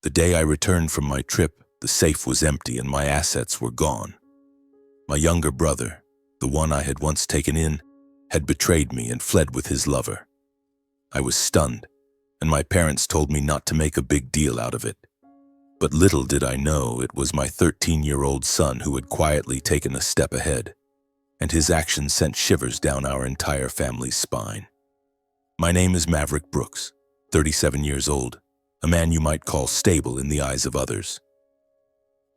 The day I returned from my trip, the safe was empty and my assets were gone. My younger brother, the one I had once taken in, had betrayed me and fled with his lover. I was stunned, and my parents told me not to make a big deal out of it. But little did I know it was my 13-year-old son who had quietly taken a step ahead, and his actions sent shivers down our entire family's spine. My name is Maverick Brooks, 37 years old, a man you might call stable in the eyes of others.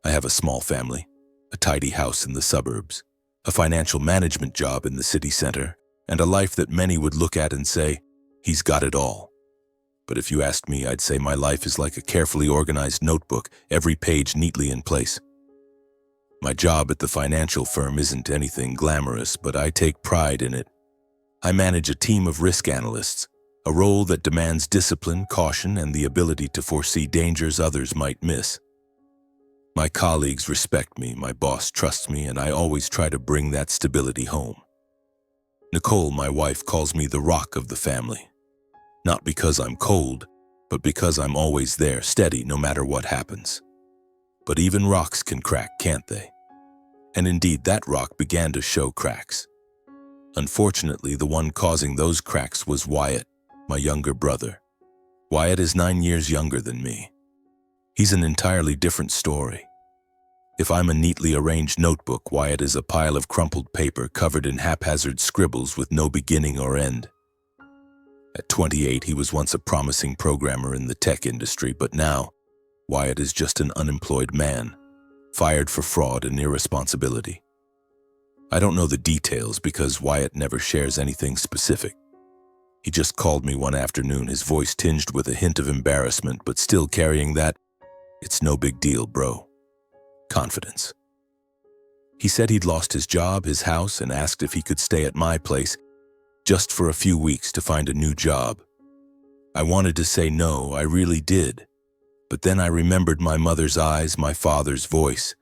I have a small family, a tidy house in the suburbs, a financial management job in the city center, and a life that many would look at and say, he's got it all. But if you asked me, I'd say my life is like a carefully organized notebook, every page neatly in place. My job at the financial firm isn't anything glamorous, but I take pride in it. I manage a team of risk analysts, a role that demands discipline, caution, and the ability to foresee dangers others might miss. My colleagues respect me, my boss trusts me, and I always try to bring that stability home. Nicole, my wife, calls me the rock of the family. Not because I'm cold, but because I'm always there, steady, no matter what happens. But even rocks can crack, can't they? And indeed, that rock began to show cracks. Unfortunately, the one causing those cracks was Wyatt, my younger brother. Wyatt is 9 years younger than me. He's an entirely different story. If I'm a neatly arranged notebook, Wyatt is a pile of crumpled paper covered in haphazard scribbles with no beginning or end. At 28, he was once a promising programmer in the tech industry, but now, Wyatt is just an unemployed man, fired for fraud and irresponsibility. I don't know the details because Wyatt never shares anything specific. He just called me one afternoon, his voice tinged with a hint of embarrassment, but still carrying that, "It's no big deal, bro," confidence. He said he'd lost his job, his house, and asked if he could stay at my place just for a few weeks to find a new job. I wanted to say no, I really did. But then I remembered my mother's eyes, my father's voice,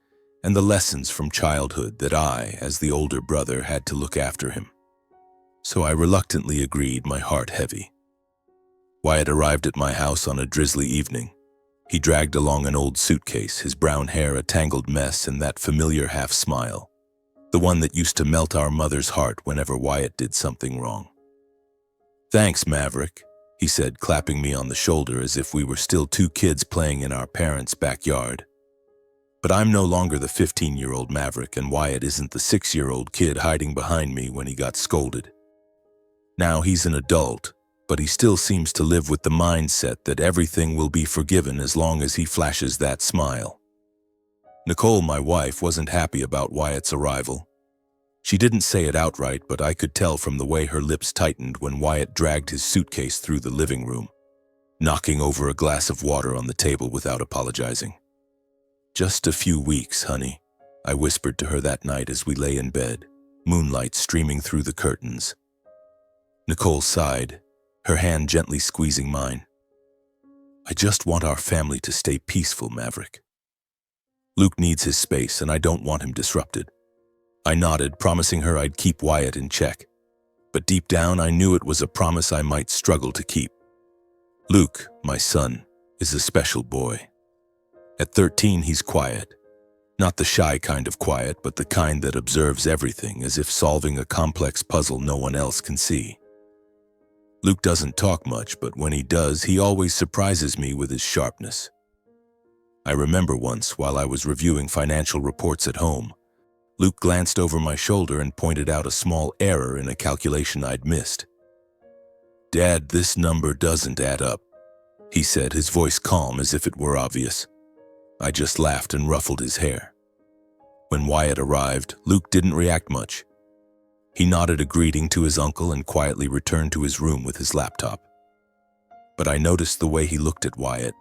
and the lessons from childhood that I, as the older brother, had to look after him. So I reluctantly agreed, my heart heavy. Wyatt arrived at my house on a drizzly evening. He dragged along an old suitcase, his brown hair a tangled mess, and that familiar half-smile, the one that used to melt our mother's heart whenever Wyatt did something wrong. "Thanks, Maverick," he said, clapping me on the shoulder as if we were still two kids playing in our parents' backyard. But I'm no longer the 15-year-old Maverick, and Wyatt isn't the 6-year-old kid hiding behind me when he got scolded. Now he's an adult, but he still seems to live with the mindset that everything will be forgiven as long as he flashes that smile. Nicole, my wife, wasn't happy about Wyatt's arrival. She didn't say it outright, but I could tell from the way her lips tightened when Wyatt dragged his suitcase through the living room, knocking over a glass of water on the table without apologizing. "Just a few weeks, honey," I whispered to her that night as we lay in bed, moonlight streaming through the curtains. Nicole sighed, her hand gently squeezing mine. "I just want our family to stay peaceful, Maverick. Luke needs his space, and I don't want him disrupted." I nodded, promising her I'd keep Wyatt in check. But deep down, I knew it was a promise I might struggle to keep. Luke, my son, is a special boy. At 13, he's quiet. Not the shy kind of quiet, but the kind that observes everything as if solving a complex puzzle no one else can see. Luke doesn't talk much, but when he does, he always surprises me with his sharpness. I remember once, while I was reviewing financial reports at home, Luke glanced over my shoulder and pointed out a small error in a calculation I'd missed. "Dad, this number doesn't add up," he said, his voice calm as if it were obvious. I just laughed and ruffled his hair. When Wyatt arrived, Luke didn't react much. He nodded a greeting to his uncle and quietly returned to his room with his laptop. But I noticed the way he looked at Wyatt,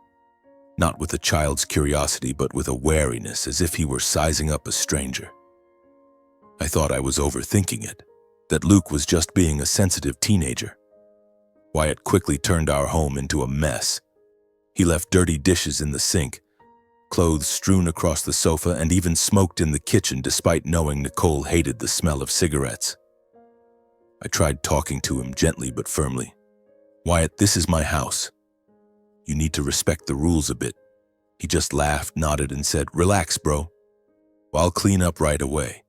not with a child's curiosity, but with a wariness, as if he were sizing up a stranger. I thought I was overthinking it, that Luke was just being a sensitive teenager. Wyatt quickly turned our home into a mess. He left dirty dishes in the sink, clothes strewn across the sofa, and even smoked in the kitchen despite knowing Nicole hated the smell of cigarettes. I tried talking to him gently but firmly. "Wyatt, this is my house. You need to respect the rules a bit. He just laughed, nodded, and said, "Relax, bro. I'll clean up right away."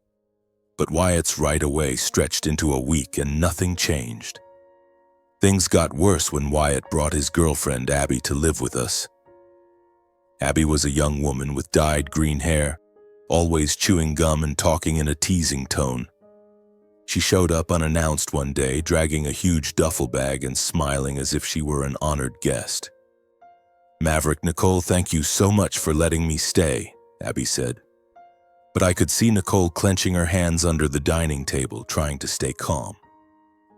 But Wyatt's right away stretched into a week and nothing changed. Things got worse when Wyatt brought his girlfriend Abby to live with us. Abby was a young woman with dyed green hair, always chewing gum and talking in a teasing tone. She showed up unannounced one day, dragging a huge duffel bag and smiling as if she were an honored guest. "Maverick, Nicole, thank you so much for letting me stay," Abby said. But I could see Nicole clenching her hands under the dining table, trying to stay calm.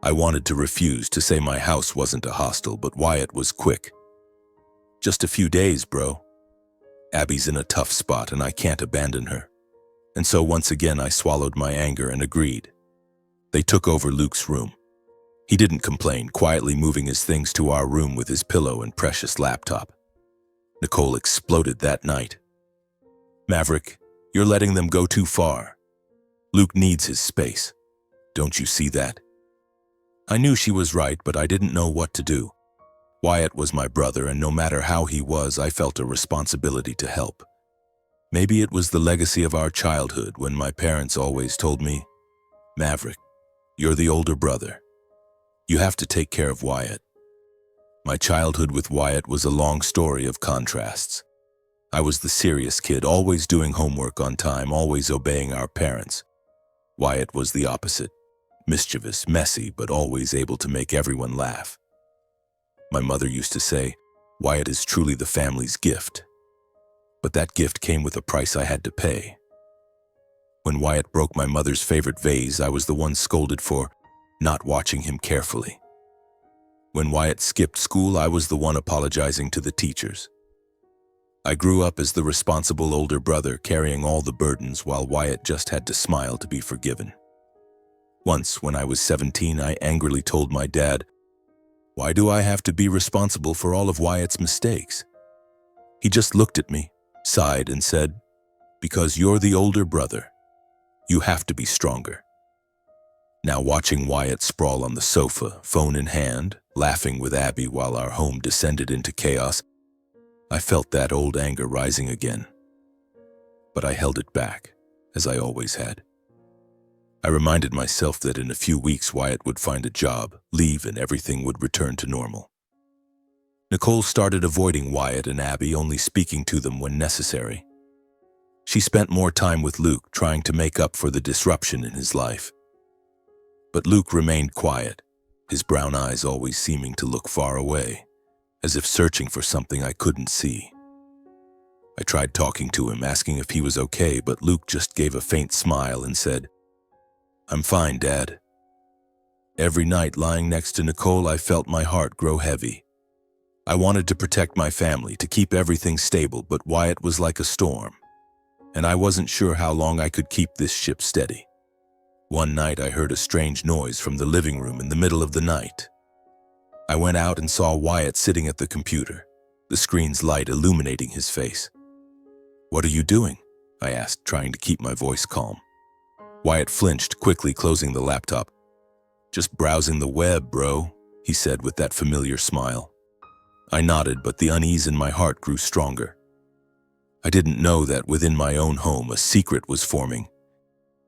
I wanted to refuse, to say my house wasn't a hostel, but Wyatt was quick. "Just a few days, bro. Abby's in a tough spot and I can't abandon her." And so once again I swallowed my anger and agreed. They took over Luke's room. He didn't complain, quietly moving his things to our room with his pillow and precious laptop. Nicole exploded that night. "Maverick, you're letting them go too far. Luke needs his space. Don't you see that?" I knew she was right, but I didn't know what to do. Wyatt was my brother, and no matter how he was, I felt a responsibility to help. Maybe it was the legacy of our childhood when my parents always told me, "Maverick, you're the older brother. You have to take care of Wyatt." My childhood with Wyatt was a long story of contrasts. I was the serious kid, always doing homework on time, always obeying our parents. Wyatt was the opposite, mischievous, messy, but always able to make everyone laugh. My mother used to say, "Wyatt is truly the family's gift." But that gift came with a price I had to pay. When Wyatt broke my mother's favorite vase, I was the one scolded for not watching him carefully. When Wyatt skipped school, I was the one apologizing to the teachers. I grew up as the responsible older brother, carrying all the burdens while Wyatt just had to smile to be forgiven. Once, when I was 17, I angrily told my dad, "Why do I have to be responsible for all of Wyatt's mistakes?" He just looked at me, sighed, and said, "Because you're the older brother. You have to be stronger." Now watching Wyatt sprawl on the sofa, phone in hand, laughing with Abby while our home descended into chaos, I felt that old anger rising again. But I held it back, as I always had. I reminded myself that in a few weeks Wyatt would find a job, leave, and everything would return to normal. Nicole started avoiding Wyatt and Abby, only speaking to them when necessary. She spent more time with Luke, trying to make up for the disruption in his life. But Luke remained quiet, his brown eyes always seeming to look far away, as if searching for something I couldn't see. I tried talking to him, asking if he was okay, but Luke just gave a faint smile and said, "I'm fine, Dad." Every night lying next to Nicole, I felt my heart grow heavy. I wanted to protect my family, to keep everything stable, but Wyatt was like a storm, and I wasn't sure how long I could keep this ship steady. One night I heard a strange noise from the living room in the middle of the night. I went out and saw Wyatt sitting at the computer, the screen's light illuminating his face. "What are you doing?" I asked, trying to keep my voice calm. Wyatt flinched, quickly closing the laptop. "Just browsing the web, bro," he said with that familiar smile. I nodded, but the unease in my heart grew stronger. I didn't know that within my own home a secret was forming.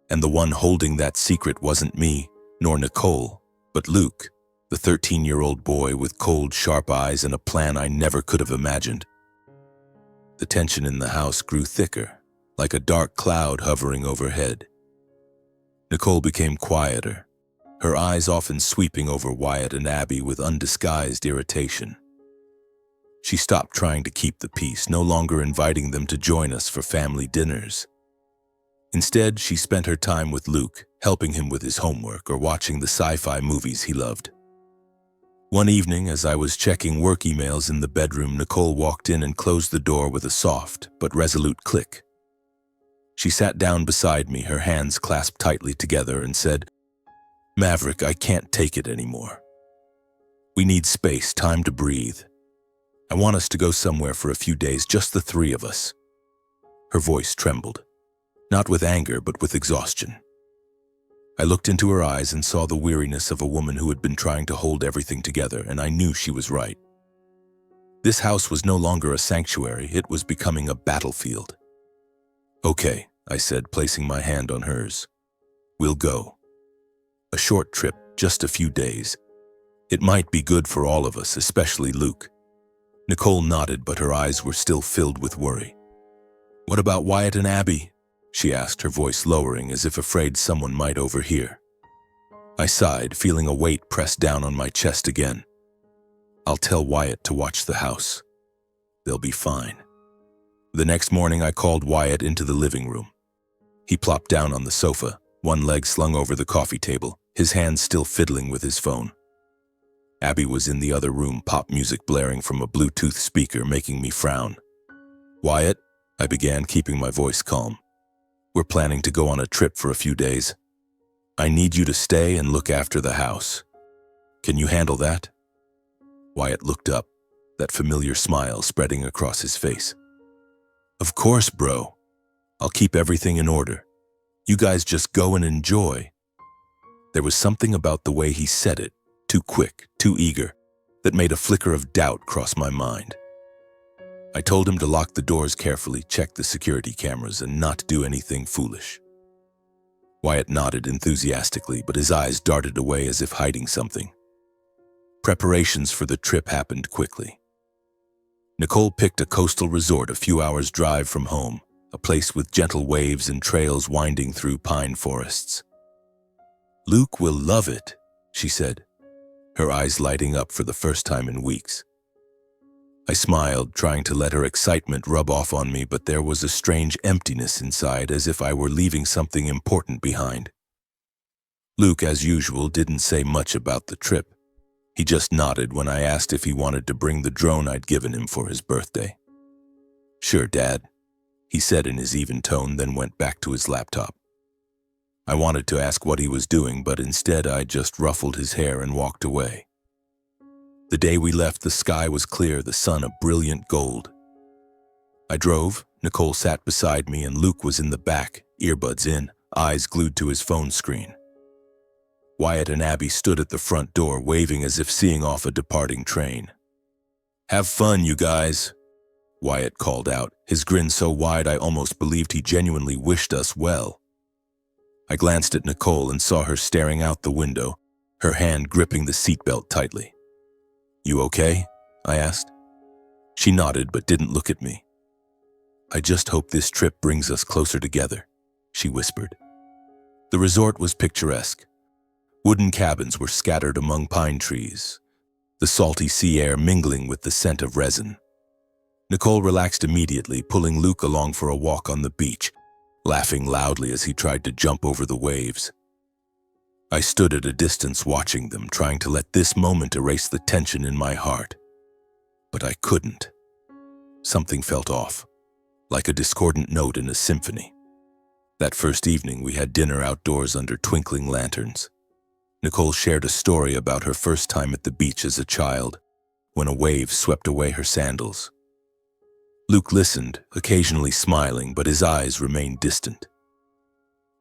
And the one holding that secret wasn't me, nor Nicole, but Luke, the 13-year-old boy with cold, sharp eyes and a plan I never could have imagined. The tension in the house grew thicker, like a dark cloud hovering overhead. Nicole became quieter, her eyes often sweeping over Wyatt and Abby with undisguised irritation. She stopped trying to keep the peace, no longer inviting them to join us for family dinners. Instead, she spent her time with Luke, helping him with his homework or watching the sci-fi movies he loved. One evening, as I was checking work emails in the bedroom, Nicole walked in and closed the door with a soft but resolute click. She sat down beside me, her hands clasped tightly together, and said, "Maverick, I can't take it anymore. We need space, time to breathe. I want us to go somewhere for a few days, just the three of us." Her voice trembled, not with anger, but with exhaustion. I looked into her eyes and saw the weariness of a woman who had been trying to hold everything together, and I knew she was right. This house was no longer a sanctuary, it was becoming a battlefield. "Okay," I said, placing my hand on hers. "We'll go. A short trip, just a few days. It might be good for all of us, especially Luke." Nicole nodded, but her eyes were still filled with worry. "What about Wyatt and Abby?" she asked, her voice lowering as if afraid someone might overhear. I sighed, feeling a weight pressed down on my chest again. "I'll tell Wyatt to watch the house. They'll be fine." The next morning, I called Wyatt into the living room. He plopped down on the sofa, one leg slung over the coffee table, his hands still fiddling with his phone. Abby was in the other room, pop music blaring from a Bluetooth speaker, making me frown. "Wyatt," I began, keeping my voice calm. "We're planning to go on a trip for a few days. I need you to stay and look after the house. Can you handle that?" Wyatt looked up, that familiar smile spreading across his face. "Of course, bro. I'll keep everything in order. You guys just go and enjoy." There was something about the way he said it, too quick, too eager, that made a flicker of doubt cross my mind. I told him to lock the doors carefully, check the security cameras, and not do anything foolish. Wyatt nodded enthusiastically, but his eyes darted away as if hiding something. Preparations for the trip happened quickly. Nicole picked a coastal resort a few hours' drive from home, a place with gentle waves and trails winding through pine forests. "Luke will love it," she said, her eyes lighting up for the first time in weeks. I smiled, trying to let her excitement rub off on me, but there was a strange emptiness inside, as if I were leaving something important behind. Luke, as usual, didn't say much about the trip. He just nodded when I asked if he wanted to bring the drone I'd given him for his birthday. "Sure, Dad," he said in his even tone, then went back to his laptop. I wanted to ask what he was doing, but instead I just ruffled his hair and walked away. The day we left, the sky was clear, the sun a brilliant gold. I drove, Nicole sat beside me, and Luke was in the back, earbuds in, eyes glued to his phone screen. Wyatt and Abby stood at the front door, waving as if seeing off a departing train. "Have fun, you guys," Wyatt called out, his grin so wide I almost believed he genuinely wished us well. I glanced at Nicole and saw her staring out the window, her hand gripping the seatbelt tightly. "You okay?" I asked. She nodded but didn't look at me. "I just hope this trip brings us closer together," she whispered. The resort was picturesque. Wooden cabins were scattered among pine trees, the salty sea air mingling with the scent of resin. Nicole relaxed immediately, pulling Luke along for a walk on the beach, laughing loudly as he tried to jump over the waves. I stood at a distance watching them, trying to let this moment erase the tension in my heart. But I couldn't. Something felt off, like a discordant note in a symphony. That first evening, we had dinner outdoors under twinkling lanterns. Nicole shared a story about her first time at the beach as a child, when a wave swept away her sandals. Luke listened, occasionally smiling, but his eyes remained distant.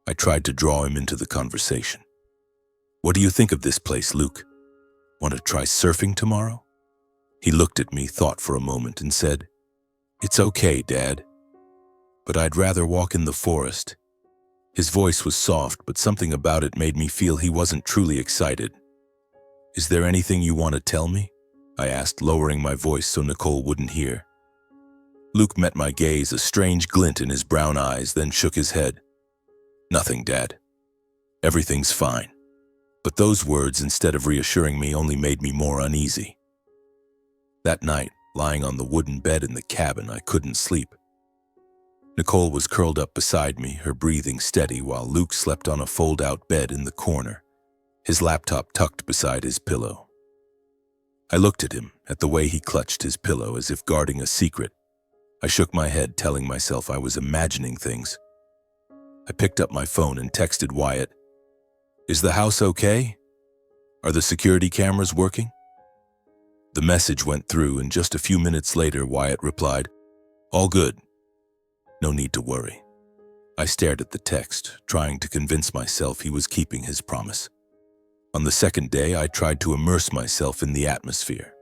I tried to draw him into the conversation. "What do you think of this place, Luke? Want to try surfing tomorrow?" He looked at me, thought for a moment, and said, "It's okay, Dad, but I'd rather walk in the forest." His voice was soft, but something about it made me feel he wasn't truly excited. "Is there anything you want to tell me?" I asked, lowering my voice so Nicole wouldn't hear. Luke met my gaze, a strange glint in his brown eyes, then shook his head. "Nothing, Dad. Everything's fine." But those words, instead of reassuring me, only made me more uneasy. That night, lying on the wooden bed in the cabin, I couldn't sleep. Nicole was curled up beside me, her breathing steady, while Luke slept on a fold-out bed in the corner, his laptop tucked beside his pillow. I looked at him, at the way he clutched his pillow as if guarding a secret. I shook my head, telling myself I was imagining things. I picked up my phone and texted Wyatt, "Is the house okay? Are the security cameras working?" The message went through, and just a few minutes later, Wyatt replied, "All good. No need to worry." I stared at the text, trying to convince myself he was keeping his promise. On the second day, I tried to immerse myself in the atmosphere.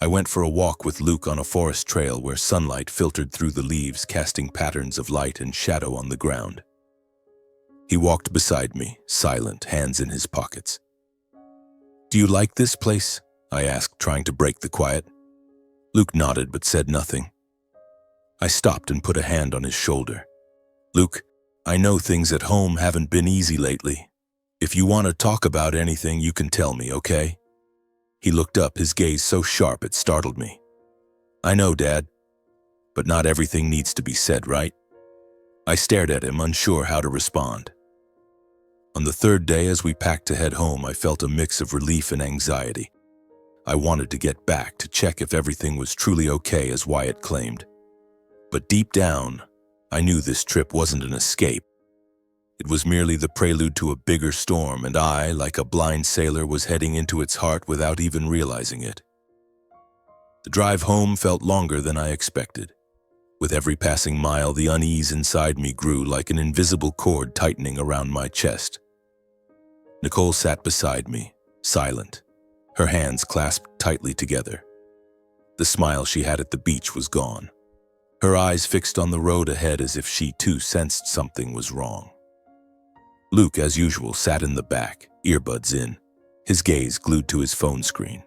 I went for a walk with Luke on a forest trail where sunlight filtered through the leaves, casting patterns of light and shadow on the ground. He walked beside me, silent, hands in his pockets. "Do you like this place?" I asked, trying to break the quiet. Luke nodded but said nothing. I stopped and put a hand on his shoulder. "Luke, I know things at home haven't been easy lately. If you want to talk about anything, you can tell me, okay?" He looked up, his gaze so sharp it startled me. "I know, Dad, but not everything needs to be said, right?" I stared at him, unsure how to respond. On the third day, as we packed to head home, I felt a mix of relief and anxiety. I wanted to get back to check if everything was truly okay, as Wyatt claimed. But deep down, I knew this trip wasn't an escape. It was merely the prelude to a bigger storm, and I, like a blind sailor, was heading into its heart without even realizing it. The drive home felt longer than I expected. With every passing mile, the unease inside me grew, like an invisible cord tightening around my chest. Nicole sat beside me, silent, her hands clasped tightly together. The smile she had at the beach was gone, her eyes fixed on the road ahead as if she too sensed something was wrong. Luke, as usual, sat in the back, earbuds in, his gaze glued to his phone screen.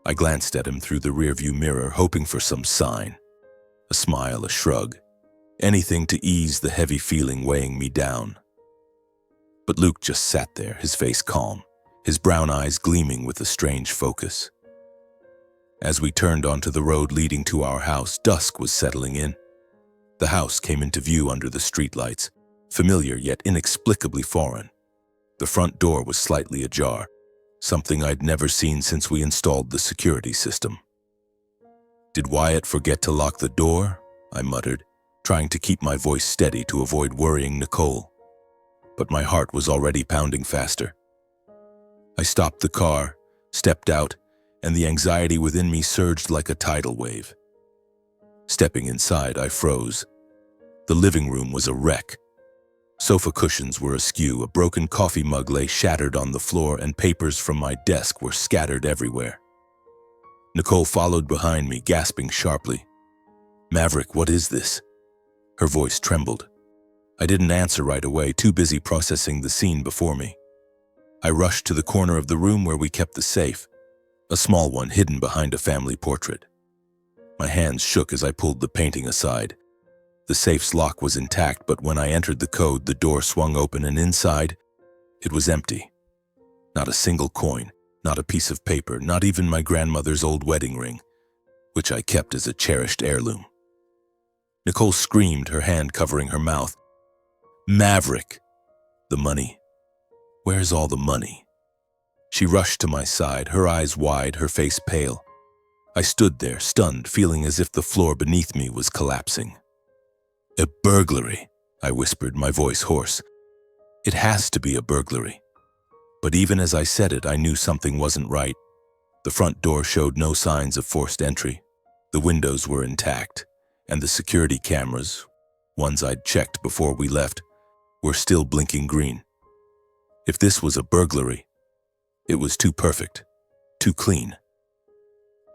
I glanced at him through the rearview mirror, hoping for some sign. A smile, a shrug, anything to ease the heavy feeling weighing me down. But Luke just sat there, his face calm, his brown eyes gleaming with a strange focus. As we turned onto the road leading to our house, dusk was settling in. The house came into view under the streetlights, familiar yet inexplicably foreign. The front door was slightly ajar, something I'd never seen since we installed the security system. "Did Wyatt forget to lock the door?" I muttered, trying to keep my voice steady to avoid worrying Nicole. But my heart was already pounding faster. I stopped the car, stepped out, and the anxiety within me surged like a tidal wave. Stepping inside, I froze. The living room was a wreck. Sofa cushions were askew, a broken coffee mug lay shattered on the floor, and papers from my desk were scattered everywhere. Nicole followed behind me, gasping sharply. "Maverick, what is this?" Her voice trembled. I didn't answer right away, too busy processing the scene before me. I rushed to the corner of the room where we kept the safe, a small one hidden behind a family portrait. My hands shook as I pulled the painting aside. The safe's lock was intact, but when I entered the code, the door swung open, and inside, it was empty. Not a single coin, not a piece of paper, not even my grandmother's old wedding ring, which I kept as a cherished heirloom. Nicole screamed, her hand covering her mouth. "Maverick! The money. Where's all the money?" She rushed to my side, her eyes wide, her face pale. I stood there, stunned, feeling as if the floor beneath me was collapsing. "A burglary," I whispered, my voice hoarse. "It has to be a burglary." But even as I said it, I knew something wasn't right. The front door showed no signs of forced entry. The windows were intact, and the security cameras, ones I'd checked before we left, were still blinking green. If this was a burglary, it was too perfect, too clean.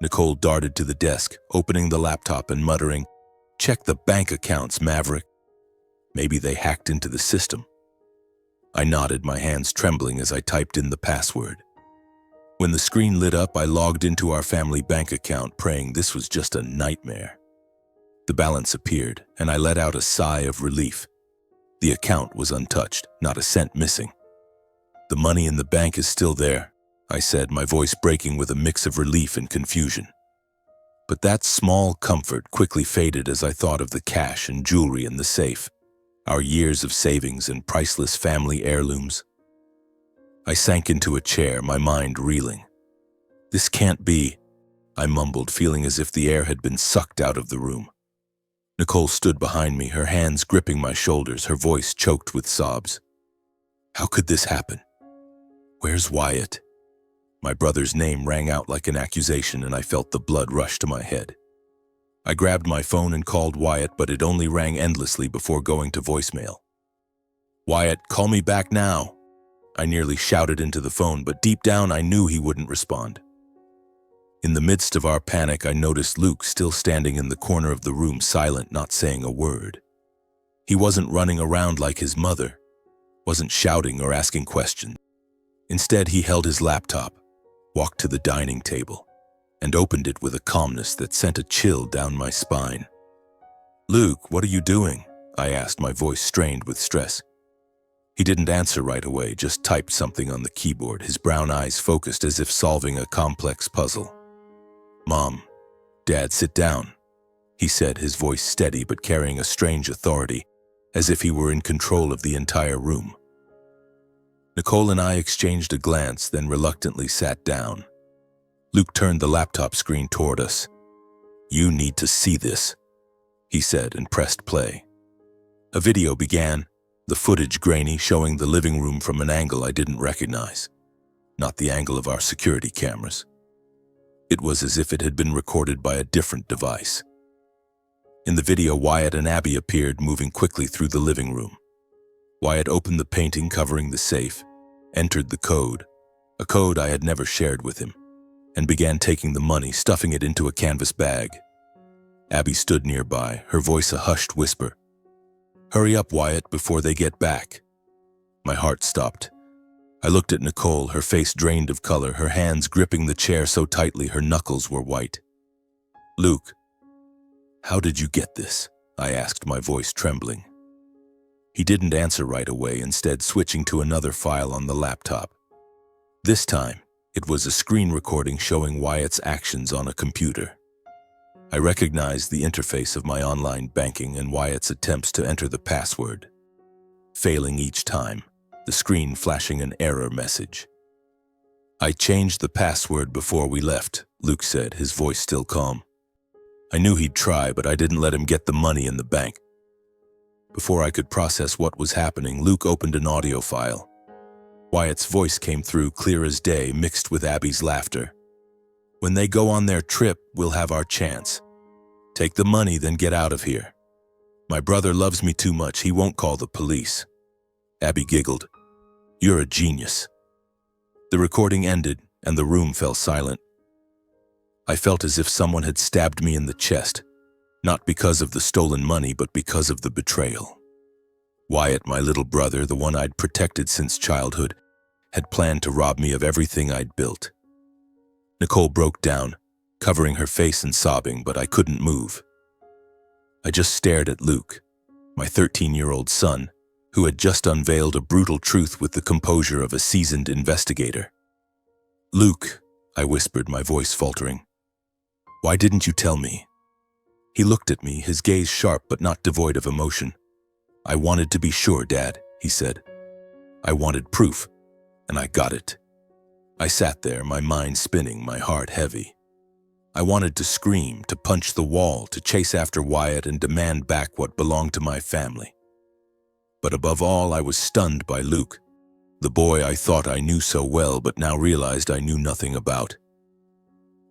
Nicole darted to the desk, opening the laptop and muttering, "Check the bank accounts, Maverick." Maybe they hacked into the system. I nodded, my hands trembling as I typed in the password. When the screen lit up, I logged into our family bank account, praying this was just a nightmare. The balance appeared, and I let out a sigh of relief. The account was untouched, not a cent missing. "The money in the bank is still there," I said, my voice breaking with a mix of relief and confusion. But that small comfort quickly faded as I thought of the cash and jewelry in the safe, our years of savings and priceless family heirlooms. I sank into a chair, my mind reeling. "This can't be," I mumbled, feeling as if the air had been sucked out of the room. Nicole stood behind me, her hands gripping my shoulders, her voice choked with sobs. "How could this happen? Where's Wyatt?" My brother's name rang out like an accusation, and I felt the blood rush to my head. I grabbed my phone and called Wyatt, but it only rang endlessly before going to voicemail. "Wyatt, call me back now." I nearly shouted into the phone, but deep down I knew he wouldn't respond. In the midst of our panic, I noticed Luke still standing in the corner of the room, silent, not saying a word. He wasn't running around like his mother, wasn't shouting or asking questions. Instead, he held his laptop, walked to the dining table, and opened it with a calmness that sent a chill down my spine. "Luke, what are you doing?" I asked, my voice strained with stress. He didn't answer right away, just typed something on the keyboard, his brown eyes focused as if solving a complex puzzle. "Mom, Dad, sit down," he said, his voice steady but carrying a strange authority, as if he were in control of the entire room. Nicole and I exchanged a glance, then reluctantly sat down. Luke turned the laptop screen toward us. "You need to see this," he said, and pressed play. A video began, the footage grainy, showing the living room from an angle I didn't recognize, not the angle of our security cameras. It was as if it had been recorded by a different device. In the video, Wyatt and Abby appeared, moving quickly through the living room. Wyatt opened the painting covering the safe, entered the code, a code I had never shared with him, and began taking the money, stuffing it into a canvas bag. Abby stood nearby, her voice a hushed whisper. "Hurry up, Wyatt, before they get back." My heart stopped. I looked at Nicole, her face drained of color, her hands gripping the chair so tightly her knuckles were white. "Luke, how did you get this?" I asked, my voice trembling. He didn't answer right away, instead switching to another file on the laptop. This time, it was a screen recording showing Wyatt's actions on a computer. I recognized the interface of my online banking and Wyatt's attempts to enter the password, failing each time, the screen flashing an error message. "I changed the password before we left," Luke said, his voice still calm. "I knew he'd try, but I didn't let him get the money in the bank." Before I could process what was happening, Luke opened an audio file. Wyatt's voice came through clear as day, mixed with Abby's laughter. "When they go on their trip, we'll have our chance. Take the money, then get out of here. My brother loves me too much, he won't call the police." Abby giggled. "You're a genius." The recording ended, and the room fell silent. I felt as if someone had stabbed me in the chest, not because of the stolen money, but because of the betrayal. Wyatt, my little brother, the one I'd protected since childhood, had planned to rob me of everything I'd built. Nicole broke down, covering her face and sobbing, but I couldn't move. I just stared at Luke, my 13-year-old son, who had just unveiled a brutal truth with the composure of a seasoned investigator. "Luke," I whispered, my voice faltering, "why didn't you tell me?" He looked at me, his gaze sharp but not devoid of emotion. "I wanted to be sure, Dad," he said. "I wanted proof, and I got it." I sat there, my mind spinning, my heart heavy. I wanted to scream, to punch the wall, to chase after Wyatt and demand back what belonged to my family. But above all, I was stunned by Luke, the boy I thought I knew so well but now realized I knew nothing about.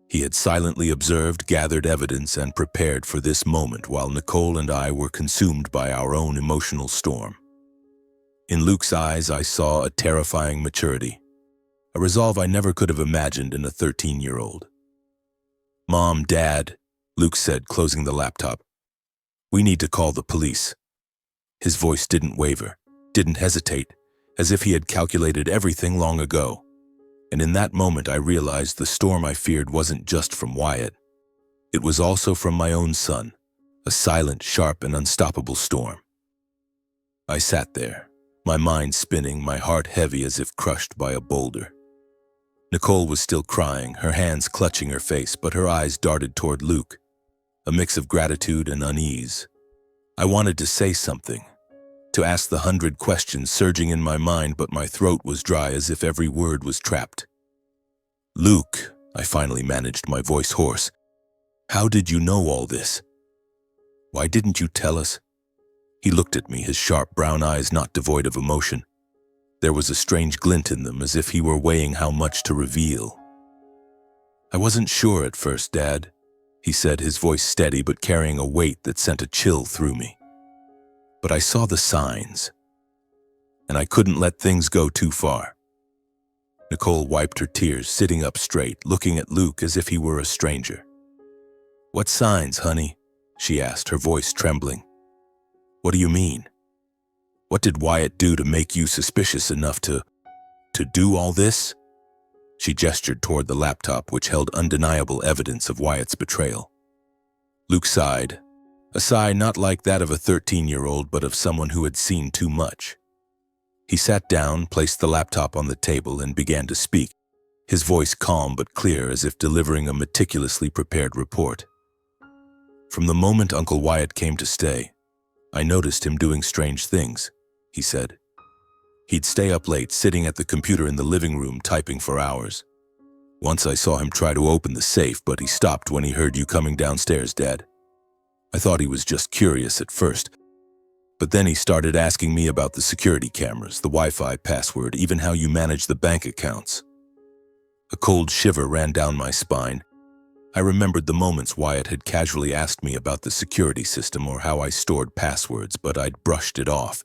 He had silently observed, gathered evidence, and prepared for this moment while Nicole and I were consumed by our own emotional storm. In Luke's eyes, I saw a terrifying maturity, a resolve I never could have imagined in a 13-year-old. "Mom, Dad," Luke said, closing the laptop, "we need to call the police." His voice didn't waver, didn't hesitate, as if he had calculated everything long ago. And in that moment I realized the storm I feared wasn't just from Wyatt. It was also from my own son, a silent, sharp, and unstoppable storm. I sat there, my mind spinning, my heart heavy as if crushed by a boulder. Nicole was still crying, her hands clutching her face, but her eyes darted toward Luke, a mix of gratitude and unease. I wanted to say something, to ask the 100 questions surging in my mind, but my throat was dry as if every word was trapped. "Luke," I finally managed, my voice hoarse, "how did you know all this? Why didn't you tell us?" He looked at me, his sharp brown eyes not devoid of emotion. There was a strange glint in them, as if he were weighing how much to reveal. "I wasn't sure at first, Dad," he said, his voice steady but carrying a weight that sent a chill through me. "But I saw the signs, and I couldn't let things go too far. Nicole wiped her tears, sitting up straight, looking at Luke as if he were a stranger. "What signs, honey?" she asked, her voice trembling. "What do you mean? What did Wyatt do to make you suspicious enough to do all this?" She gestured toward the laptop, which held undeniable evidence of Wyatt's betrayal. Luke sighed, a sigh not like that of a 13-year-old, but of someone who had seen too much. He sat down, placed the laptop on the table, and began to speak, his voice calm but clear, as if delivering a meticulously prepared report. "From the moment Uncle Wyatt came to stay, I noticed him doing strange things," he said. "He'd stay up late, sitting at the computer in the living room, typing for hours. Once I saw him try to open the safe, but he stopped when he heard you coming downstairs, Dad. I thought he was just curious at first, but then he started asking me about the security cameras, the Wi-Fi password, even how you manage the bank accounts." A cold shiver ran down my spine. I remembered the moments Wyatt had casually asked me about the security system or how I stored passwords, but I'd brushed it off,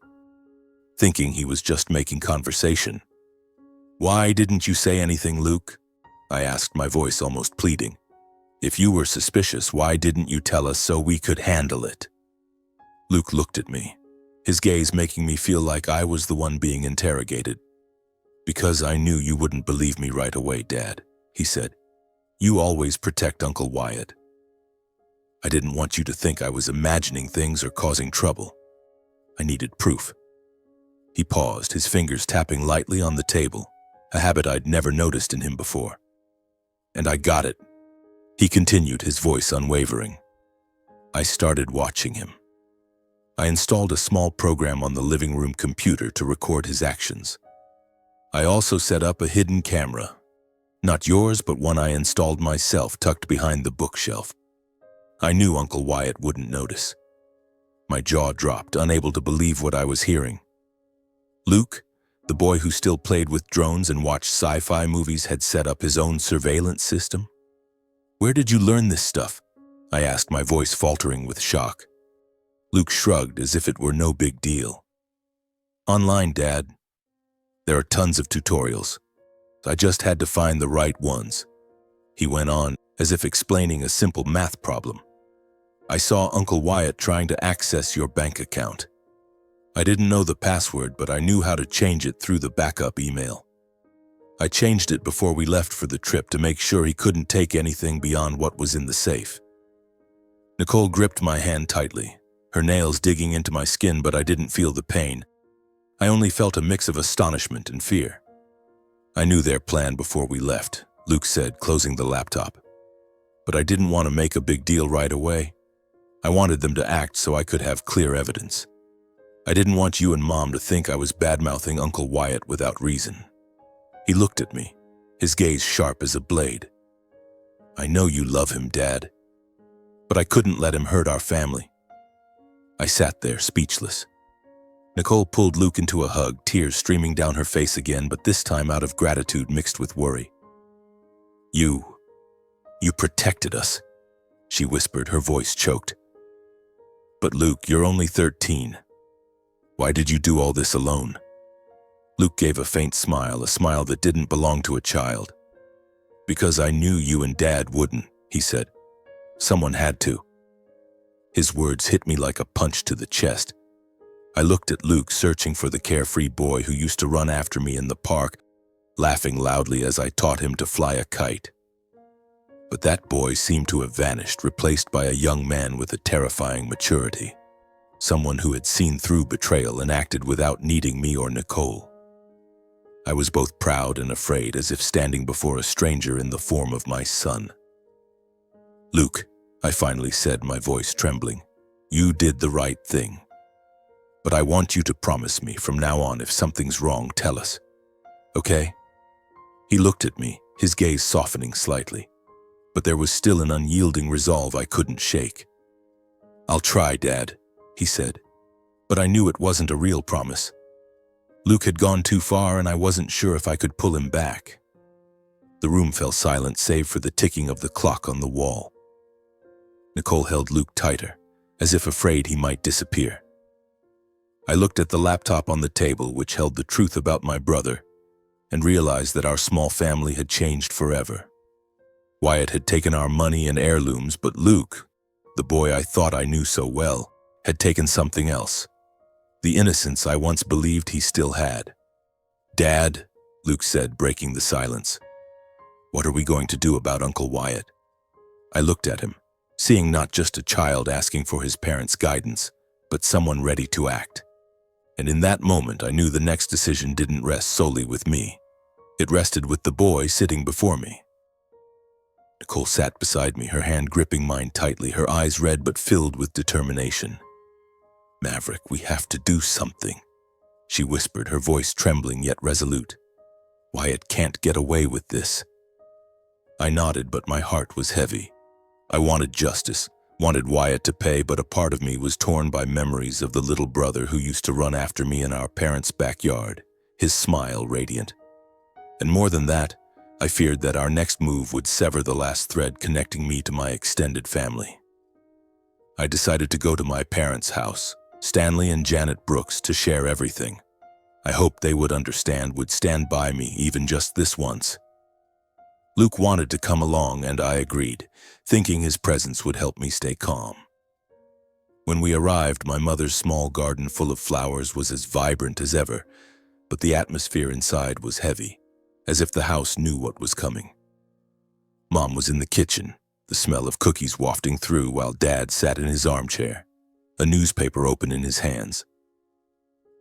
thinking he was just making conversation. "Why didn't you say anything, Luke?" I asked, my voice almost pleading. "If you were suspicious, why didn't you tell us so we could handle it?" Luke looked at me, his gaze making me feel like I was the one being interrogated. "Because I knew you wouldn't believe me right away, Dad," he said. "You always protect Uncle Wyatt. I didn't want you to think I was imagining things or causing trouble. I needed proof." He paused, his fingers tapping lightly on the table, a habit I'd never noticed in him before. "And I got it," he continued, his voice unwavering. "I started watching him. I installed a small program on the living room computer to record his actions. I also set up a hidden camera. Not yours, but one I installed myself, tucked behind the bookshelf. I knew Uncle Wyatt wouldn't notice." My jaw dropped, unable to believe what I was hearing. Luke, the boy who still played with drones and watched sci-fi movies, had set up his own surveillance system? "Where did you learn this stuff?" I asked, my voice faltering with shock. Luke shrugged as if it were no big deal. "Online, Dad. There are tons of tutorials. I just had to find the right ones," he went on, as if explaining a simple math problem. "I saw Uncle Wyatt trying to access your bank account. I didn't know the password, but I knew how to change it through the backup email. I changed it before we left for the trip to make sure he couldn't take anything beyond what was in the safe." Nicole gripped my hand tightly, her nails digging into my skin, but I didn't feel the pain. I only felt a mix of astonishment and fear. "I knew their plan before we left," Luke said, closing the laptop. "But I didn't want to make a big deal right away. I wanted them to act so I could have clear evidence. I didn't want you and Mom to think I was bad-mouthing Uncle Wyatt without reason." He looked at me, his gaze sharp as a blade. "I know you love him, Dad, but I couldn't let him hurt our family." I sat there, speechless. Nicole pulled Luke into a hug, tears streaming down her face again, but this time out of gratitude mixed with worry. You protected us," she whispered, her voice choked. "But Luke, you're only 13. Why did you do all this alone?" Luke gave a faint smile, a smile that didn't belong to a child. "Because I knew you and Dad wouldn't," he said. "Someone had to." His words hit me like a punch to the chest. I looked at Luke, searching for the carefree boy who used to run after me in the park, laughing loudly as I taught him to fly a kite. But that boy seemed to have vanished, replaced by a young man with a terrifying maturity. Someone who had seen through betrayal and acted without needing me or Nicole. I was both proud and afraid, as if standing before a stranger in the form of my son. "Luke," I finally said, my voice trembling, "you did the right thing. But I want you to promise me from now on, if something's wrong, tell us. Okay?" He looked at me, his gaze softening slightly, but there was still an unyielding resolve I couldn't shake. "I'll try, Dad," he said, but I knew it wasn't a real promise. Luke had gone too far, and I wasn't sure if I could pull him back. The room fell silent save for the ticking of the clock on the wall. Nicole held Luke tighter, as if afraid he might disappear. I looked at the laptop on the table, which held the truth about my brother, and realized that our small family had changed forever. Wyatt had taken our money and heirlooms, but Luke, the boy I thought I knew so well, had taken something else. The innocence I once believed he still had. "Dad," Luke said, breaking the silence, "what are we going to do about Uncle Wyatt?" I looked at him, seeing not just a child asking for his parents' guidance, but someone ready to act. And in that moment, I knew the next decision didn't rest solely with me. It rested with the boy sitting before me. Nicole sat beside me, her hand gripping mine tightly, her eyes red but filled with determination. "Maverick, we have to do something," she whispered, her voice trembling yet resolute. "Wyatt can't get away with this." I nodded, but my heart was heavy. I wanted justice, wanted Wyatt to pay, but a part of me was torn by memories of the little brother who used to run after me in our parents' backyard, his smile radiant. And more than that, I feared that our next move would sever the last thread connecting me to my extended family. I decided to go to my parents' house, Stanley and Janet Brooks, to share everything. I hoped they would understand, would stand by me even just this once. Luke wanted to come along, and I agreed, thinking his presence would help me stay calm. When we arrived, my mother's small garden full of flowers was as vibrant as ever, but the atmosphere inside was heavy, as if the house knew what was coming. Mom was in the kitchen, the smell of cookies wafting through, while Dad sat in his armchair, a newspaper open in his hands.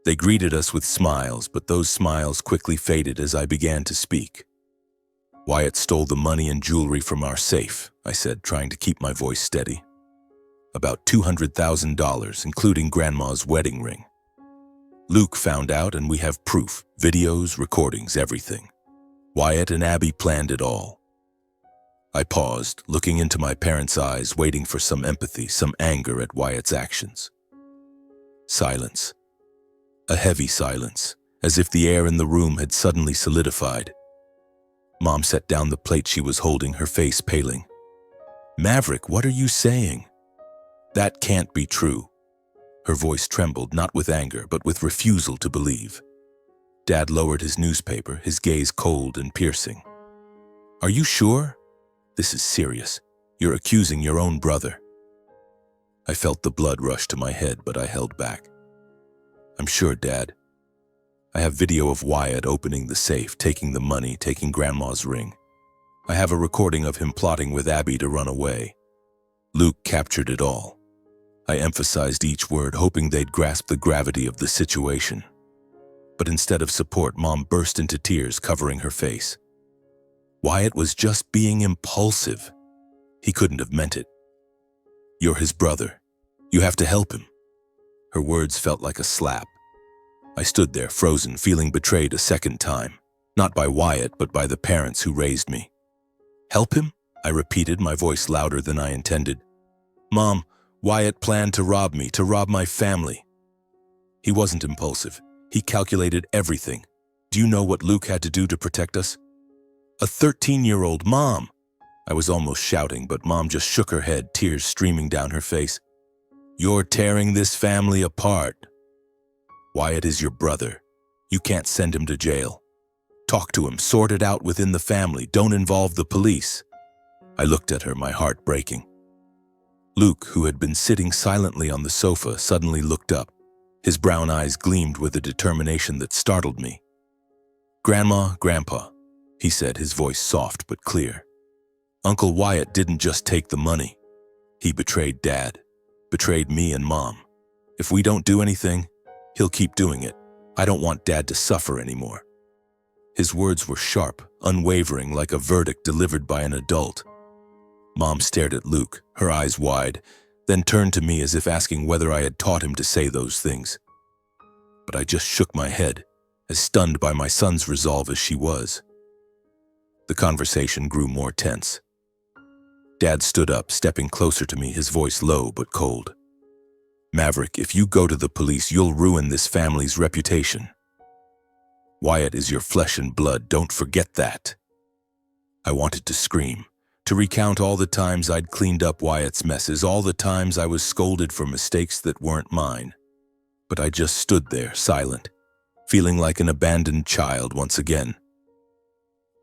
They greeted us with smiles, but those smiles quickly faded as I began to speak. "Wyatt stole the money and jewelry from our safe," I said, trying to keep my voice steady. "About $200,000, including Grandma's wedding ring. Luke found out, and we have proof, videos, recordings, everything. Wyatt and Abby planned it all." I paused, looking into my parents' eyes, waiting for some empathy, some anger at Wyatt's actions. Silence. A heavy silence, as if the air in the room had suddenly solidified. Mom set down the plate she was holding, her face paling. "Maverick, what are you saying? That can't be true." Her voice trembled, not with anger, but with refusal to believe. Dad lowered his newspaper, his gaze cold and piercing. "Are you sure? This is serious. You're accusing your own brother." I felt the blood rush to my head, but I held back. "I'm sure, Dad. I have video of Wyatt opening the safe, taking the money, taking Grandma's ring. I have a recording of him plotting with Abby to run away. Luke captured it all." I emphasized each word, hoping they'd grasp the gravity of the situation. But instead of support, Mom burst into tears, covering her face. "Wyatt was just being impulsive. He couldn't have meant it. You're his brother. You have to help him." Her words felt like a slap. I stood there, frozen, feeling betrayed a second time, not by Wyatt, but by the parents who raised me. "Help him?" I repeated, my voice louder than I intended. "Mom, Wyatt planned to rob me, to rob my family. He wasn't impulsive. He calculated everything. Do you know what Luke had to do to protect us? A 13-year-old, Mom!" I was almost shouting, but Mom just shook her head, tears streaming down her face. "You're tearing this family apart. Wyatt is your brother. You can't send him to jail. Talk to him, sort it out within the family. Don't involve the police." I looked at her, my heart breaking. Luke, who had been sitting silently on the sofa, suddenly looked up. His brown eyes gleamed with a determination that startled me. "Grandma, Grandpa," he said, his voice soft but clear. "Uncle Wyatt didn't just take the money. He betrayed Dad, betrayed me and Mom. If we don't do anything, he'll keep doing it. I don't want Dad to suffer anymore." His words were sharp, unwavering, like a verdict delivered by an adult. Mom stared at Luke, her eyes wide, then turned to me as if asking whether I had taught him to say those things. But I just shook my head, as stunned by my son's resolve as she was. The conversation grew more tense. Dad stood up, stepping closer to me, his voice low but cold. "Maverick, if you go to the police, you'll ruin this family's reputation. Wyatt is your flesh and blood, don't forget that." I wanted to scream, to recount all the times I'd cleaned up Wyatt's messes, all the times I was scolded for mistakes that weren't mine. But I just stood there, silent, feeling like an abandoned child once again.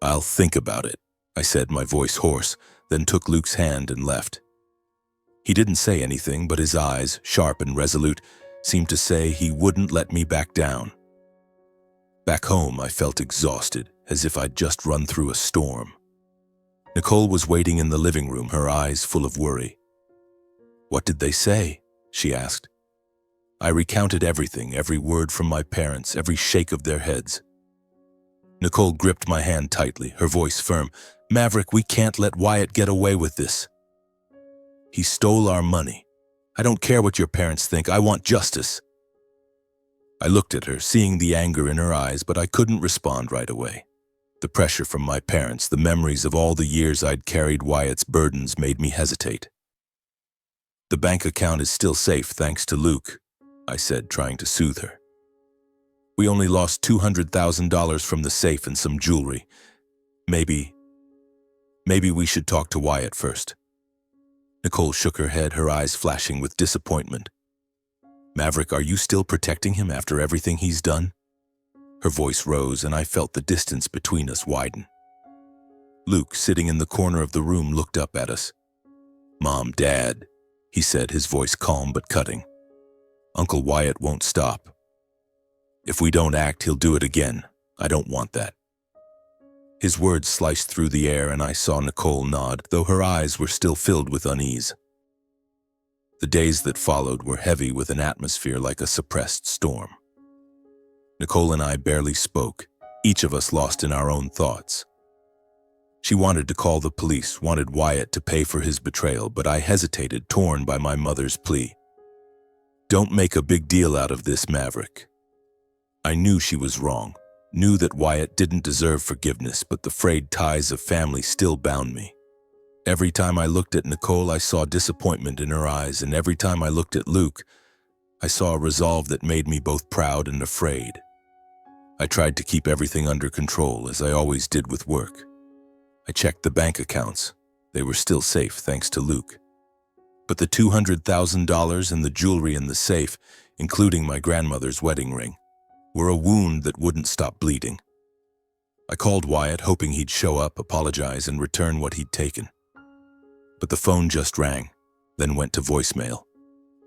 "I'll think about it," I said, my voice hoarse, then took Luke's hand and left. He didn't say anything, but his eyes, sharp and resolute, seemed to say he wouldn't let me back down. Back home, I felt exhausted, as if I'd just run through a storm. Nicole was waiting in the living room, her eyes full of worry. "What did they say?" she asked. I recounted everything, every word from my parents, every shake of their heads. Nicole gripped my hand tightly, her voice firm. "Maverick, we can't let Wyatt get away with this. He stole our money. I don't care what your parents think. I want justice." I looked at her, seeing the anger in her eyes, but I couldn't respond right away. The pressure from my parents, the memories of all the years I'd carried Wyatt's burdens made me hesitate. "The bank account is still safe, thanks to Luke," I said, trying to soothe her. "We only lost $200,000 from the safe and some jewelry. Maybe we should talk to Wyatt first." Nicole shook her head, her eyes flashing with disappointment. "Maverick, are you still protecting him after everything he's done?" Her voice rose, and I felt the distance between us widen. Luke, sitting in the corner of the room, looked up at us. "Mom, Dad," he said, his voice calm but cutting. "Uncle Wyatt won't stop. If we don't act, he'll do it again. I don't want that." His words sliced through the air, and I saw Nicole nod, though her eyes were still filled with unease. The days that followed were heavy with an atmosphere like a suppressed storm. Nicole and I barely spoke, each of us lost in our own thoughts. She wanted to call the police, wanted Wyatt to pay for his betrayal, but I hesitated, torn by my mother's plea. "Don't make a big deal out of this, Maverick." I knew she was wrong, knew that Wyatt didn't deserve forgiveness, but the frayed ties of family still bound me. Every time I looked at Nicole, I saw disappointment in her eyes, and every time I looked at Luke, I saw a resolve that made me both proud and afraid. I tried to keep everything under control, as I always did with work. I checked the bank accounts. They were still safe, thanks to Luke. But the $200,000 and the jewelry in the safe, including my grandmother's wedding ring, were a wound that wouldn't stop bleeding. I called Wyatt, hoping he'd show up, apologize, and return what he'd taken. But the phone just rang, then went to voicemail,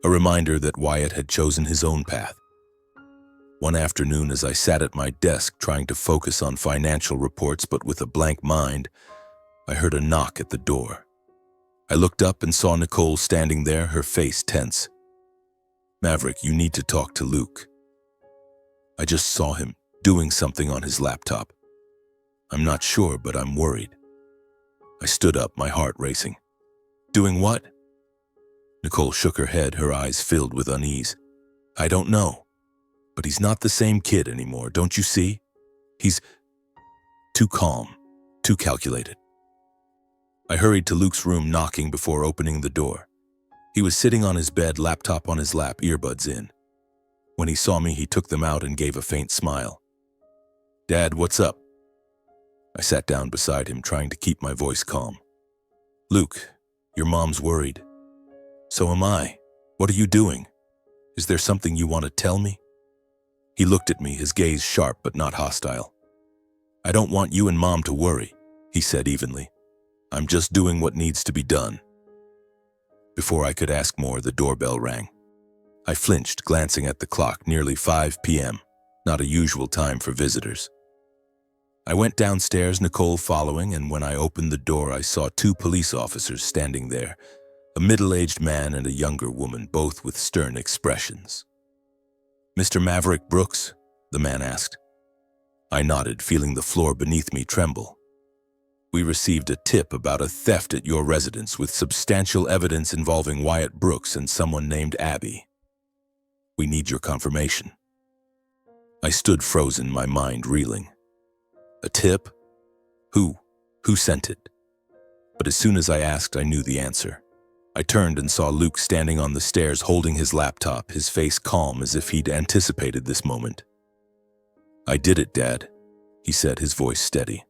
a reminder that Wyatt had chosen his own path. One afternoon, as I sat at my desk trying to focus on financial reports but with a blank mind, I heard a knock at the door. I looked up and saw Nicole standing there, her face tense. "Maverick, you need to talk to Luke." I just saw him doing something on his laptop. "I'm not sure, but I'm worried." I stood up, my heart racing. "Doing what?" Nicole shook her head, her eyes filled with unease. "I don't know. But he's not the same kid anymore, don't you see? He's too calm, too calculated." I hurried to Luke's room, knocking before opening the door. He was sitting on his bed, laptop on his lap, earbuds in. When he saw me, he took them out and gave a faint smile. "Dad, what's up?" I sat down beside him, trying to keep my voice calm. "Luke, your mom's worried. So am I. What are you doing? Is there something you want to tell me?" He looked at me, his gaze sharp but not hostile. "I don't want you and Mom to worry," he said evenly. "I'm just doing what needs to be done." Before I could ask more, the doorbell rang. I flinched, glancing at the clock, nearly 5 p.m., not a usual time for visitors. I went downstairs, Nicole following, and when I opened the door, I saw 2 police officers standing there, a middle-aged man and a younger woman, both with stern expressions. "Mr. Maverick Brooks?" the man asked. I nodded, feeling the floor beneath me tremble. "We received a tip about a theft at your residence with substantial evidence involving Wyatt Brooks and someone named Abby. We need your confirmation." I stood frozen, my mind reeling. A tip? Who sent it? But as soon as I asked, I knew the answer. I turned and saw Luke standing on the stairs holding his laptop, his face calm as if he'd anticipated this moment. "I did it, Dad," he said, his voice steady.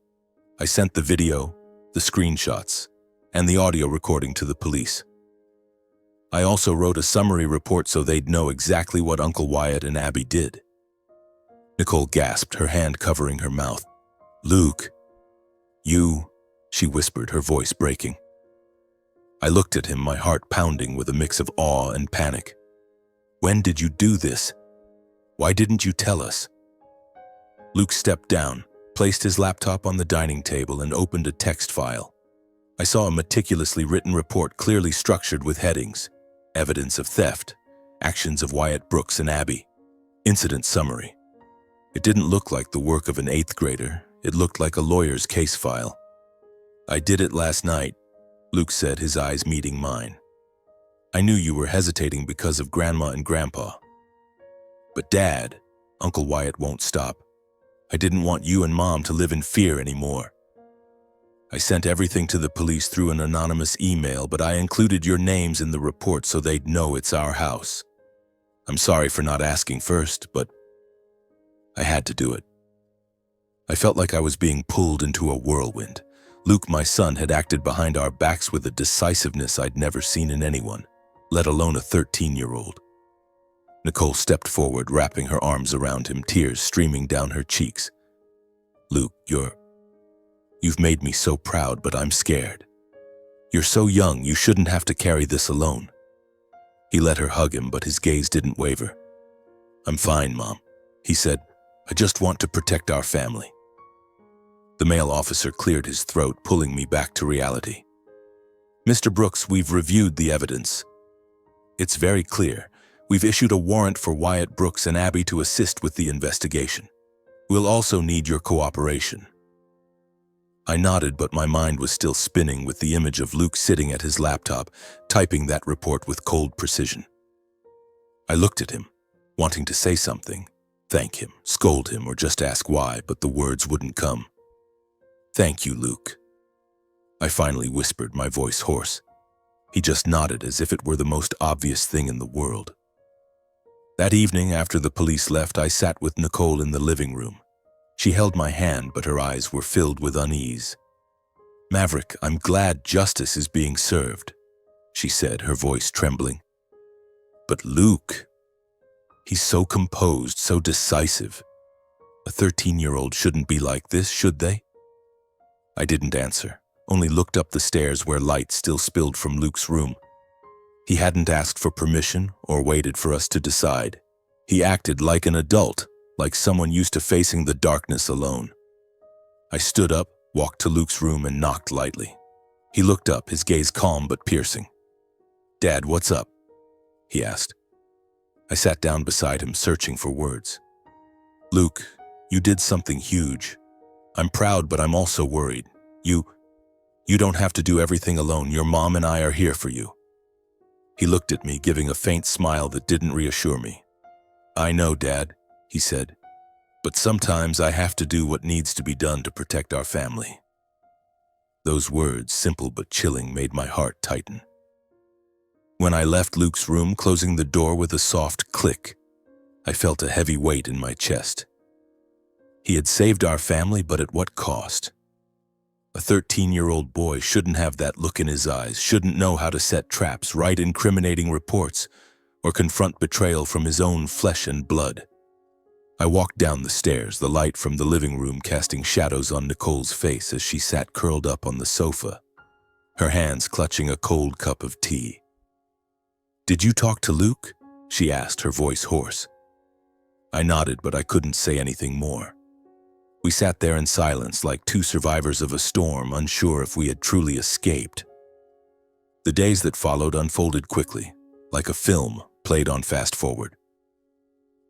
"I sent the video, the screenshots, and the audio recording to the police. I also wrote a summary report so they'd know exactly what Uncle Wyatt and Abby did." Nicole gasped, her hand covering her mouth. "Luke." You, she whispered, her voice breaking. I looked at him, my heart pounding with a mix of awe and panic. When did you do this? Why didn't you tell us? Luke stepped down, placed his laptop on the dining table, and opened a text file. I saw a meticulously written report clearly structured with headings: evidence of theft, actions of Wyatt Brooks and Abby, incident summary. It didn't look like the work of an 8th grader. It looked like a lawyer's case file. I did it last night, Luke said, his eyes meeting mine. I knew you were hesitating because of Grandma and Grandpa. But Dad, Uncle Wyatt won't stop. I didn't want you and Mom to live in fear anymore. I sent everything to the police through an anonymous email, but I included your names in the report so they'd know it's our house. I'm sorry for not asking first, but I had to do it. I felt like I was being pulled into a whirlwind. Luke, my son, had acted behind our backs with a decisiveness I'd never seen in anyone, let alone a 13-year-old. Nicole stepped forward, wrapping her arms around him, tears streaming down her cheeks. Luke, you've made me so proud, but I'm scared. You're so young, you shouldn't have to carry this alone. He let her hug him, but his gaze didn't waver. I'm fine, Mom, he said. I just want to protect our family. The male officer cleared his throat, pulling me back to reality. Mr. Brooks, we've reviewed the evidence. It's very clear. We've issued a warrant for Wyatt Brooks and Abby to assist with the investigation. We'll also need your cooperation. I nodded, but my mind was still spinning with the image of Luke sitting at his laptop, typing that report with cold precision. I looked at him, wanting to say something, thank him, scold him, or just ask why, but the words wouldn't come. Thank you, Luke. I finally whispered, my voice hoarse. He just nodded as if it were the most obvious thing in the world. That evening, after the police left, I sat with Nicole in the living room. She held my hand, but her eyes were filled with unease. Maverick, I'm glad justice is being served, she said, her voice trembling. But Luke, he's so composed, so decisive. A 13-year-old shouldn't be like this, should they? I didn't answer, only looked up the stairs where light still spilled from Luke's room. He hadn't asked for permission or waited for us to decide. He acted like an adult, like someone used to facing the darkness alone. I stood up, walked to Luke's room, and knocked lightly. He looked up, his gaze calm but piercing. Dad, what's up? He asked. I sat down beside him, searching for words. Luke, you did something huge. I'm proud, but I'm also worried. You don't have to do everything alone. Your mom and I are here for you. He looked at me, giving a faint smile that didn't reassure me. I know, Dad, he said, but sometimes I have to do what needs to be done to protect our family. Those words, simple but chilling, made my heart tighten. When I left Luke's room, closing the door with a soft click, I felt a heavy weight in my chest. He had saved our family, but at what cost? A 13-year-old boy shouldn't have that look in his eyes, shouldn't know how to set traps, write incriminating reports, or confront betrayal from his own flesh and blood. I walked down the stairs, the light from the living room casting shadows on Nicole's face as she sat curled up on the sofa, her hands clutching a cold cup of tea. Did you talk to Luke? She asked, her voice hoarse. I nodded, but I couldn't say anything more. We sat there in silence, like two survivors of a storm, unsure if we had truly escaped. The days that followed unfolded quickly, like a film played on fast forward.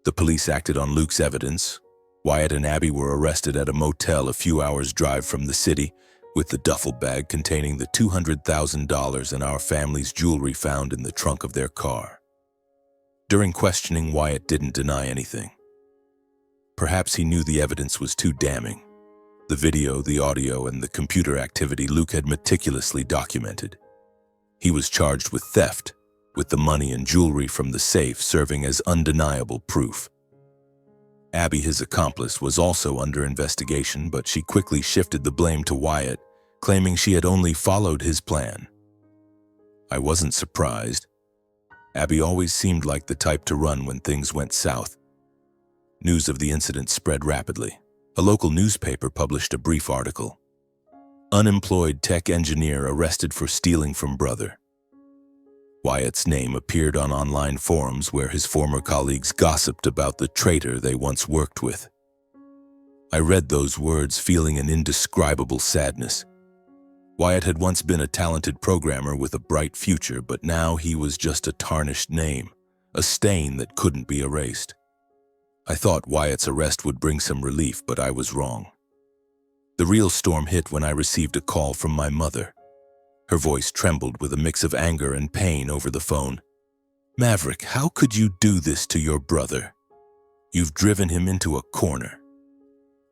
The police acted on Luke's evidence. Wyatt and Abby were arrested at a motel a few hours' drive from the city, with the duffel bag containing the $200,000 and our family's jewelry found in the trunk of their car. During questioning, Wyatt didn't deny anything. Perhaps he knew the evidence was too damning. The video, the audio, and the computer activity Luke had meticulously documented. He was charged with theft, with the money and jewelry from the safe serving as undeniable proof. Abby, his accomplice, was also under investigation, but she quickly shifted the blame to Wyatt, claiming she had only followed his plan. I wasn't surprised. Abby always seemed like the type to run when things went south. News of the incident spread rapidly. A local newspaper published a brief article. Unemployed tech engineer arrested for stealing from brother. Wyatt's name appeared on online forums where his former colleagues gossiped about the traitor they once worked with. I read those words feeling an indescribable sadness. Wyatt had once been a talented programmer with a bright future, but now he was just a tarnished name, a stain that couldn't be erased. I thought Wyatt's arrest would bring some relief, but I was wrong. The real storm hit when I received a call from my mother. Her voice trembled with a mix of anger and pain over the phone. "Maverick, how could you do this to your brother? You've driven him into a corner."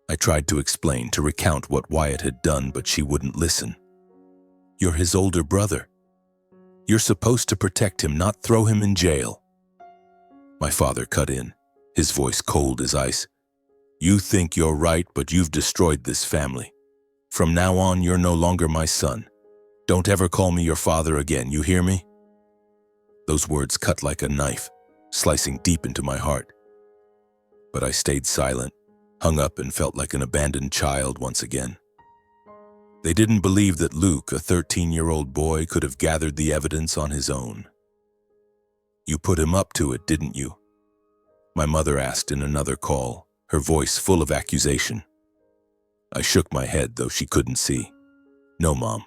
I tried to explain, to recount what Wyatt had done, but she wouldn't listen. "You're his older brother. You're supposed to protect him, not throw him in jail." My father cut in, his voice cold as ice. "You think you're right, but you've destroyed this family. From now on, you're no longer my son. Don't ever call me your father again, you hear me?" Those words cut like a knife, slicing deep into my heart. But I stayed silent, hung up, and felt like an abandoned child once again. They didn't believe that Luke, a 13-year-old boy, could have gathered the evidence on his own. "You put him up to it, didn't you?" My mother asked in another call, her voice full of accusation. I shook my head, though she couldn't see. "No, Mom.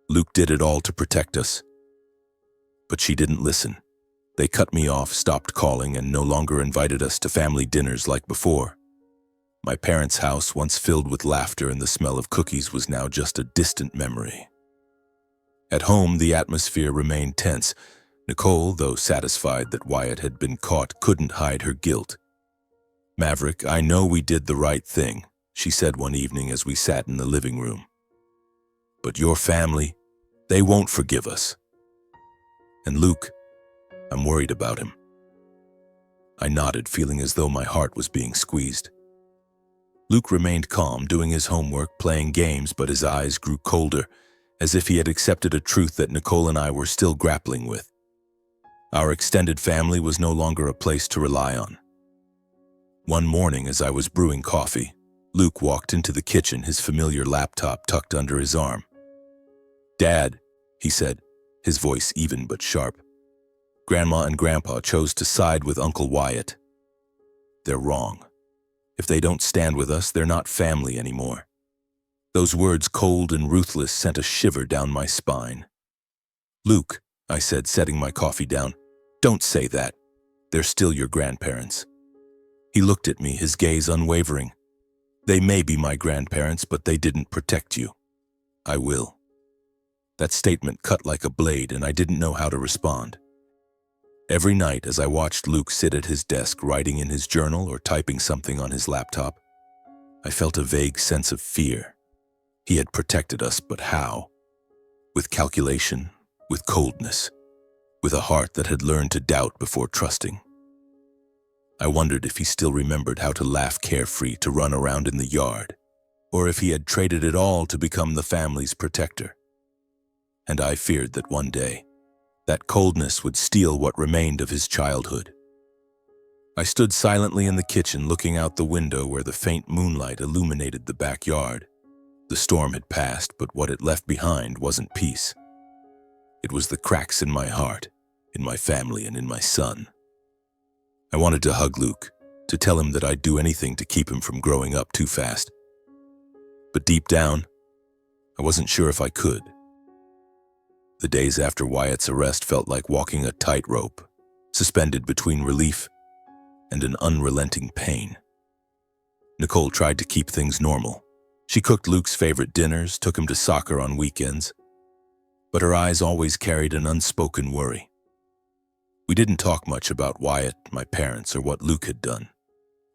Luke did it all to protect us." But she didn't listen. They cut me off, stopped calling, and no longer invited us to family dinners like before. My parents' house, once filled with laughter and the smell of cookies, was now just a distant memory. At home, the atmosphere remained tense. Nicole, though satisfied that Wyatt had been caught, couldn't hide her guilt. "Maverick, I know we did the right thing," she said one evening as we sat in the living room. "But your family, they won't forgive us. And Luke, I'm worried about him." I nodded, feeling as though my heart was being squeezed. Luke remained calm, doing his homework, playing games, but his eyes grew colder, as if he had accepted a truth that Nicole and I were still grappling with. Our extended family was no longer a place to rely on. One morning, as I was brewing coffee, Luke walked into the kitchen, his familiar laptop tucked under his arm. "Dad," he said, his voice even but sharp. "Grandma and Grandpa chose to side with Uncle Wyatt. They're wrong. If they don't stand with us, they're not family anymore." Those words, cold and ruthless, sent a shiver down my spine. "Luke," I said, setting my coffee down, "don't say that. They're still your grandparents." He looked at me, his gaze unwavering. "They may be my grandparents, but they didn't protect you. I will." That statement cut like a blade, and I didn't know how to respond. Every night, as I watched Luke sit at his desk writing in his journal or typing something on his laptop, I felt a vague sense of fear. He had protected us, but how? With calculation, with coldness, with a heart that had learned to doubt before trusting. I wondered if he still remembered how to laugh carefree, to run around in the yard, or if he had traded it all to become the family's protector. And I feared that one day, that coldness would steal what remained of his childhood. I stood silently in the kitchen, looking out the window where the faint moonlight illuminated the backyard. The storm had passed, but what it left behind wasn't peace. It was the cracks in my heart, in my family, and in my son. I wanted to hug Luke, to tell him that I'd do anything to keep him from growing up too fast. But deep down, I wasn't sure if I could. The days after Wyatt's arrest felt like walking a tightrope, suspended between relief and an unrelenting pain. Nicole tried to keep things normal. She cooked Luke's favorite dinners, took him to soccer on weekends, but her eyes always carried an unspoken worry. We didn't talk much about Wyatt, my parents, or what Luke had done.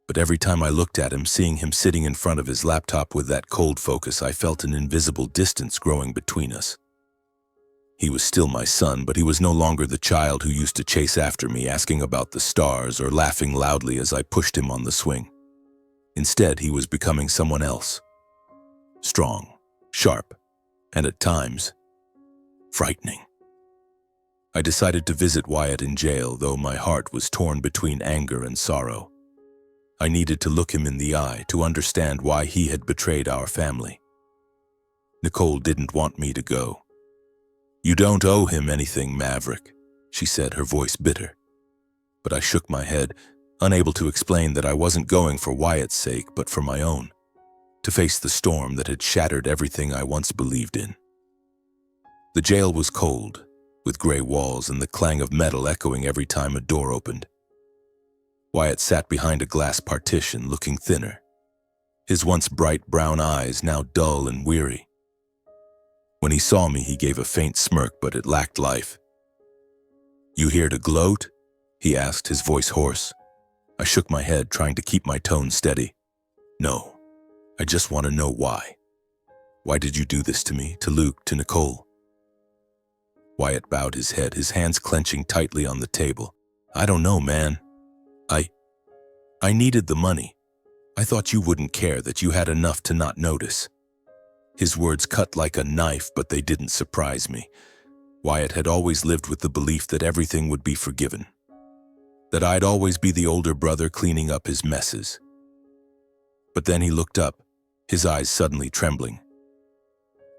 But every time I looked at him, seeing him sitting in front of his laptop with that cold focus, I felt an invisible distance growing between us. He was still my son, but he was no longer the child who used to chase after me, asking about the stars or laughing loudly as I pushed him on the swing. Instead, he was becoming someone else. Strong, sharp, and at times, frightening. I decided to visit Wyatt in jail, though my heart was torn between anger and sorrow. I needed to look him in the eye to understand why he had betrayed our family. Nicole didn't want me to go. "You don't owe him anything, Maverick," she said, her voice bitter. But I shook my head, unable to explain that I wasn't going for Wyatt's sake, but for my own, to face the storm that had shattered everything I once believed in. The jail was cold, with gray walls and the clang of metal echoing every time a door opened. Wyatt sat behind a glass partition, looking thinner, his once bright brown eyes now dull and weary. When he saw me, he gave a faint smirk, but it lacked life. "You here to gloat?" he asked, his voice hoarse. I shook my head, trying to keep my tone steady. "No, I just want to know why. Why did you do this to me, to Luke, to Nicole?" Wyatt bowed his head, his hands clenching tightly on the table. "I don't know, man. I needed the money. I thought you wouldn't care, that you had enough to not notice." His words cut like a knife, but they didn't surprise me. Wyatt had always lived with the belief that everything would be forgiven, that I'd always be the older brother cleaning up his messes. But then he looked up, his eyes suddenly trembling.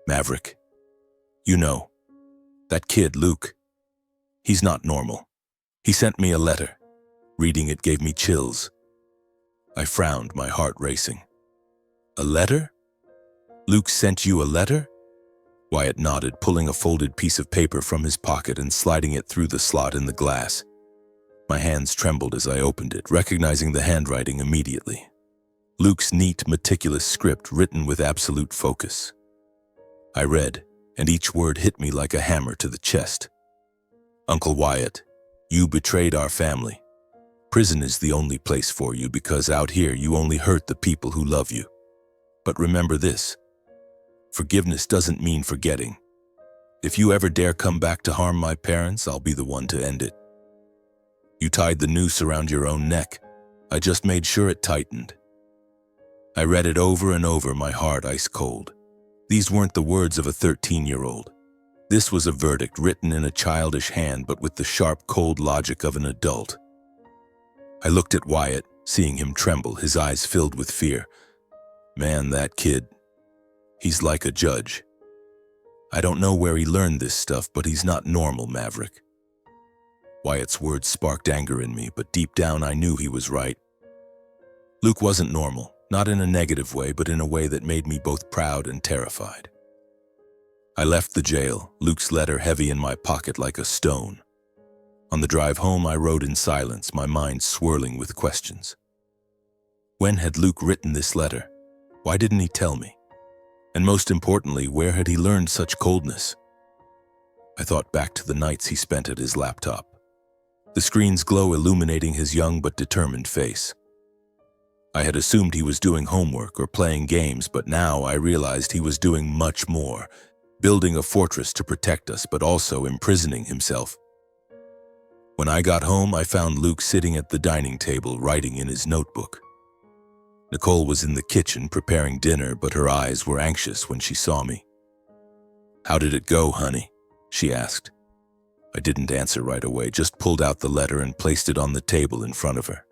"Maverick, you know, that kid, Luke, he's not normal. He sent me a letter. Reading it gave me chills." I frowned, my heart racing. "A letter? Luke sent you a letter?" Wyatt nodded, pulling a folded piece of paper from his pocket and sliding it through the slot in the glass. My hands trembled as I opened it, recognizing the handwriting immediately. Luke's neat, meticulous script written with absolute focus. I read, and each word hit me like a hammer to the chest. "Uncle Wyatt, you betrayed our family. Prison is the only place for you, because out here you only hurt the people who love you. But remember this: forgiveness doesn't mean forgetting. If you ever dare come back to harm my parents, I'll be the one to end it. You tied the noose around your own neck. I just made sure it tightened." I read it over and over, my heart ice cold. These weren't the words of a 13-year-old. This was a verdict written in a childish hand, but with the sharp, cold logic of an adult. I looked at Wyatt, seeing him tremble, his eyes filled with fear. Man, that kid, he's like a judge. I don't know where he learned this stuff, but he's not normal, Maverick. Wyatt's words sparked anger in me, but deep down I knew he was right. Luke wasn't normal, not in a negative way, but in a way that made me both proud and terrified. I left the jail, Luke's letter heavy in my pocket like a stone. On the drive home, I rode in silence, my mind swirling with questions. When had Luke written this letter? Why didn't he tell me? And most importantly, where had he learned such coldness? I thought back to the nights he spent at his laptop, the screen's glow illuminating his young but determined face. I had assumed he was doing homework or playing games, but now I realized he was doing much more, building a fortress to protect us, but also imprisoning himself. When I got home, I found Luke sitting at the dining table, writing in his notebook. Nicole was in the kitchen preparing dinner, but her eyes were anxious when she saw me. "How did it go, honey?" she asked. I didn't answer right away, just pulled out the letter and placed it on the table in front of her.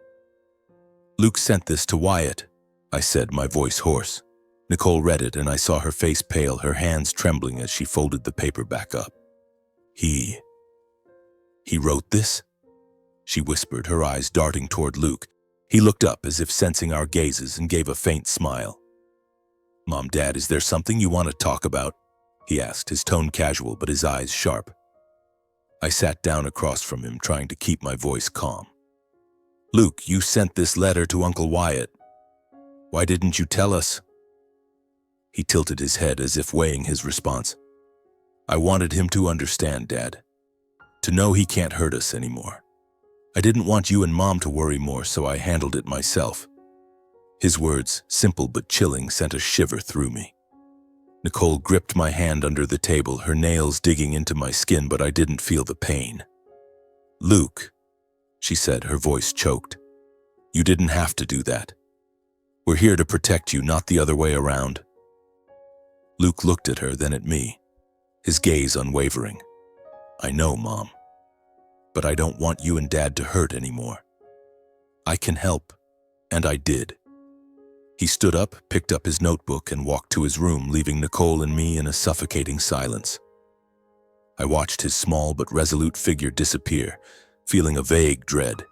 "Luke sent this to Wyatt," I said, my voice hoarse. Nicole read it, and I saw her face pale, her hands trembling as she folded the paper back up. He wrote this?" she whispered, her eyes darting toward Luke. He looked up as if sensing our gazes and gave a faint smile. "Mom, Dad, is there something you want to talk about?" he asked, his tone casual but his eyes sharp. I sat down across from him, trying to keep my voice calm. "Luke, you sent this letter to Uncle Wyatt. Why didn't you tell us?" He tilted his head as if weighing his response. "I wanted him to understand, Dad. To know he can't hurt us anymore. I didn't want you and Mom to worry more, so I handled it myself." His words, simple but chilling, sent a shiver through me. Nicole gripped my hand under the table, her nails digging into my skin, but I didn't feel the pain. "Luke," she said, her voice choked, "you didn't have to do that. We're here to protect you, not the other way around." Luke looked at her, then at me, his gaze unwavering. "I know, Mom, but I don't want you and Dad to hurt anymore. I can help, and I did." He stood up, picked up his notebook, and walked to his room, leaving Nicole and me in a suffocating silence. I watched his small but resolute figure disappear, feeling a vague dread.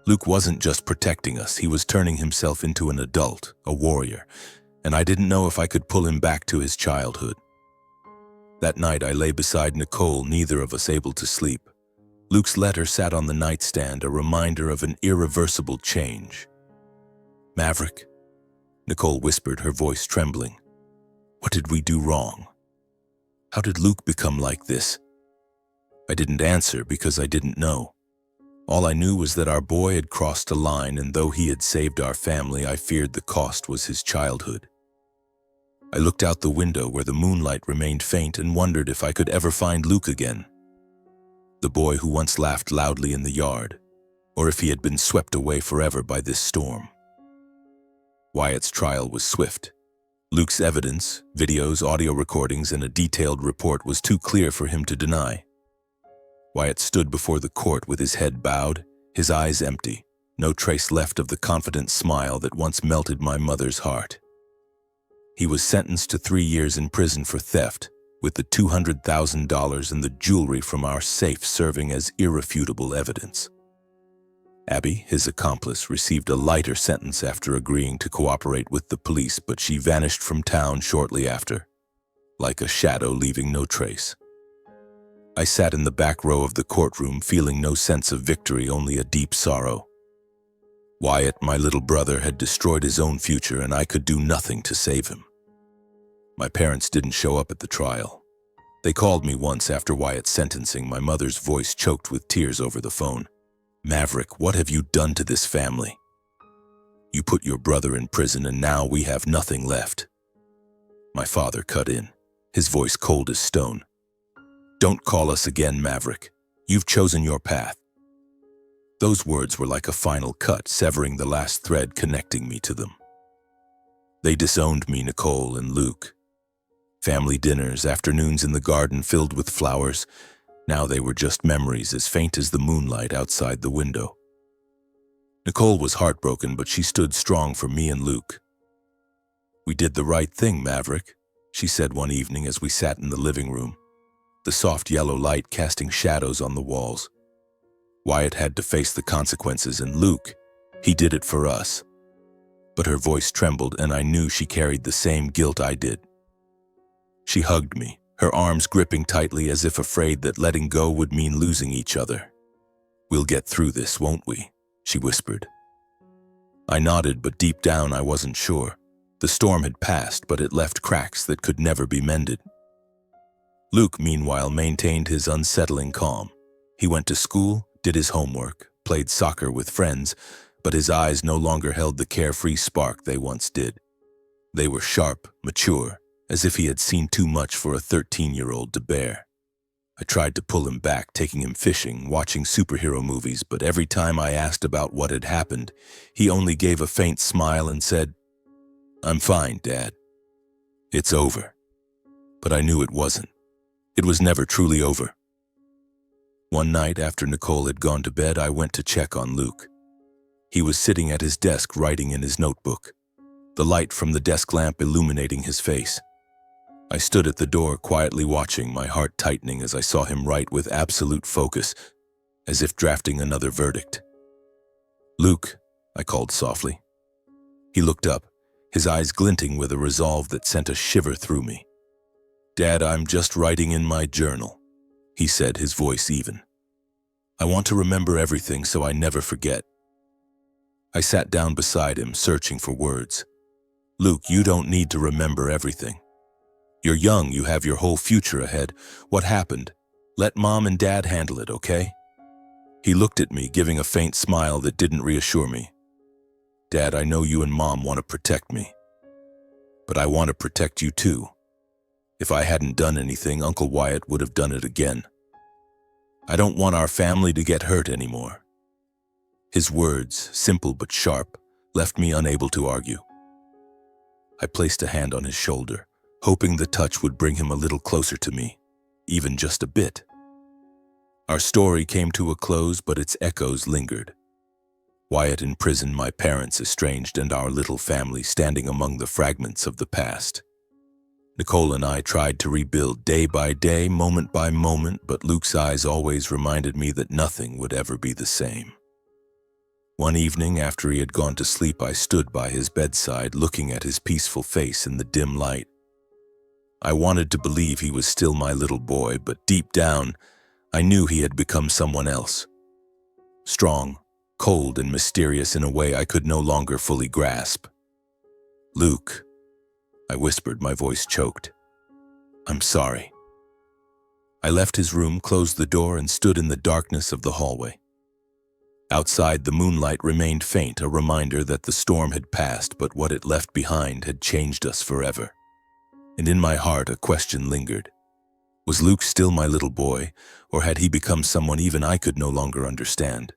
Luke wasn't just protecting us, he was turning himself into an adult, a warrior, and I didn't know if I could pull him back to his childhood. That night I lay beside Nicole, neither of us able to sleep. Luke's letter sat on the nightstand, a reminder of an irreversible change. "Maverick," Nicole whispered, her voice trembling. "What did we do wrong? How did Luke become like this?" I didn't answer because I didn't know. All I knew was that our boy had crossed a line, and though he had saved our family, I feared the cost was his childhood. I looked out the window where the moonlight remained faint and wondered if I could ever find Luke again. The boy who once laughed loudly in the yard, or if he had been swept away forever by this storm. Wyatt's trial was swift. Luke's evidence, videos, audio recordings, and a detailed report was too clear for him to deny. Wyatt stood before the court with his head bowed, his eyes empty, no trace left of the confident smile that once melted my mother's heart. He was sentenced to 3 years in prison for theft, with the $200,000 and the jewelry from our safe serving as irrefutable evidence. Abby, his accomplice, received a lighter sentence after agreeing to cooperate with the police, but she vanished from town shortly after, like a shadow leaving no trace. I sat in the back row of the courtroom, feeling no sense of victory, only a deep sorrow. Wyatt, my little brother, had destroyed his own future, and I could do nothing to save him. My parents didn't show up at the trial. They called me once after Wyatt's sentencing, my mother's voice choked with tears over the phone. "Maverick, what have you done to this family? You put your brother in prison, and now we have nothing left." My father cut in, his voice cold as stone. "Don't call us again, Maverick. You've chosen your path." Those words were like a final cut, severing the last thread connecting me to them. They disowned me, Nicole and Luke. Family dinners, afternoons in the garden filled with flowers. Now they were just memories, as faint as the moonlight outside the window. Nicole was heartbroken, but she stood strong for me and Luke. "We did the right thing, Maverick," she said one evening as we sat in the living room, the soft yellow light casting shadows on the walls. Wyatt had to face the consequences, and Luke, he did it for us. But her voice trembled, and I knew she carried the same guilt I did. She hugged me, her arms gripping tightly as if afraid that letting go would mean losing each other. "We'll get through this, won't we?" she whispered. I nodded, but deep down I wasn't sure. The storm had passed, but it left cracks that could never be mended. Luke, meanwhile, maintained his unsettling calm. He went to school, did his homework, played soccer with friends, but his eyes no longer held the carefree spark they once did. They were sharp, mature, as if he had seen too much for a 13-year-old to bear. I tried to pull him back, taking him fishing, watching superhero movies, but every time I asked about what had happened, he only gave a faint smile and said, "I'm fine, Dad. It's over." But I knew it wasn't. It was never truly over. One night after Nicole had gone to bed, I went to check on Luke. He was sitting at his desk writing in his notebook, the light from the desk lamp illuminating his face. I stood at the door, quietly watching, my heart tightening as I saw him write with absolute focus, as if drafting another verdict. "Luke," I called softly. He looked up, his eyes glinting with a resolve that sent a shiver through me. "Dad, I'm just writing in my journal," he said, his voice even. "I want to remember everything so I never forget." I sat down beside him, searching for words. "Luke, you don't need to remember everything. You're young, you have your whole future ahead. What happened? Let Mom and Dad handle it, okay?" He looked at me, giving a faint smile that didn't reassure me. "Dad, I know you and Mom want to protect me. But I want to protect you too. If I hadn't done anything, Uncle Wyatt would have done it again. I don't want our family to get hurt anymore." His words, simple but sharp, left me unable to argue. I placed a hand on his shoulder, hoping the touch would bring him a little closer to me, even just a bit. Our story came to a close, but its echoes lingered. Wyatt in prison, my parents estranged, and our little family standing among the fragments of the past. Nicole and I tried to rebuild day by day, moment by moment, but Luke's eyes always reminded me that nothing would ever be the same. One evening, after he had gone to sleep, I stood by his bedside, looking at his peaceful face in the dim light. I wanted to believe he was still my little boy, but deep down, I knew he had become someone else. Strong, cold, and mysterious in a way I could no longer fully grasp. "Luke," I whispered, my voice choked. "I'm sorry." I left his room, closed the door, and stood in the darkness of the hallway. Outside, the moonlight remained faint, a reminder that the storm had passed, but what it left behind had changed us forever. And in my heart, a question lingered. Was Luke still my little boy, or had he become someone even I could no longer understand?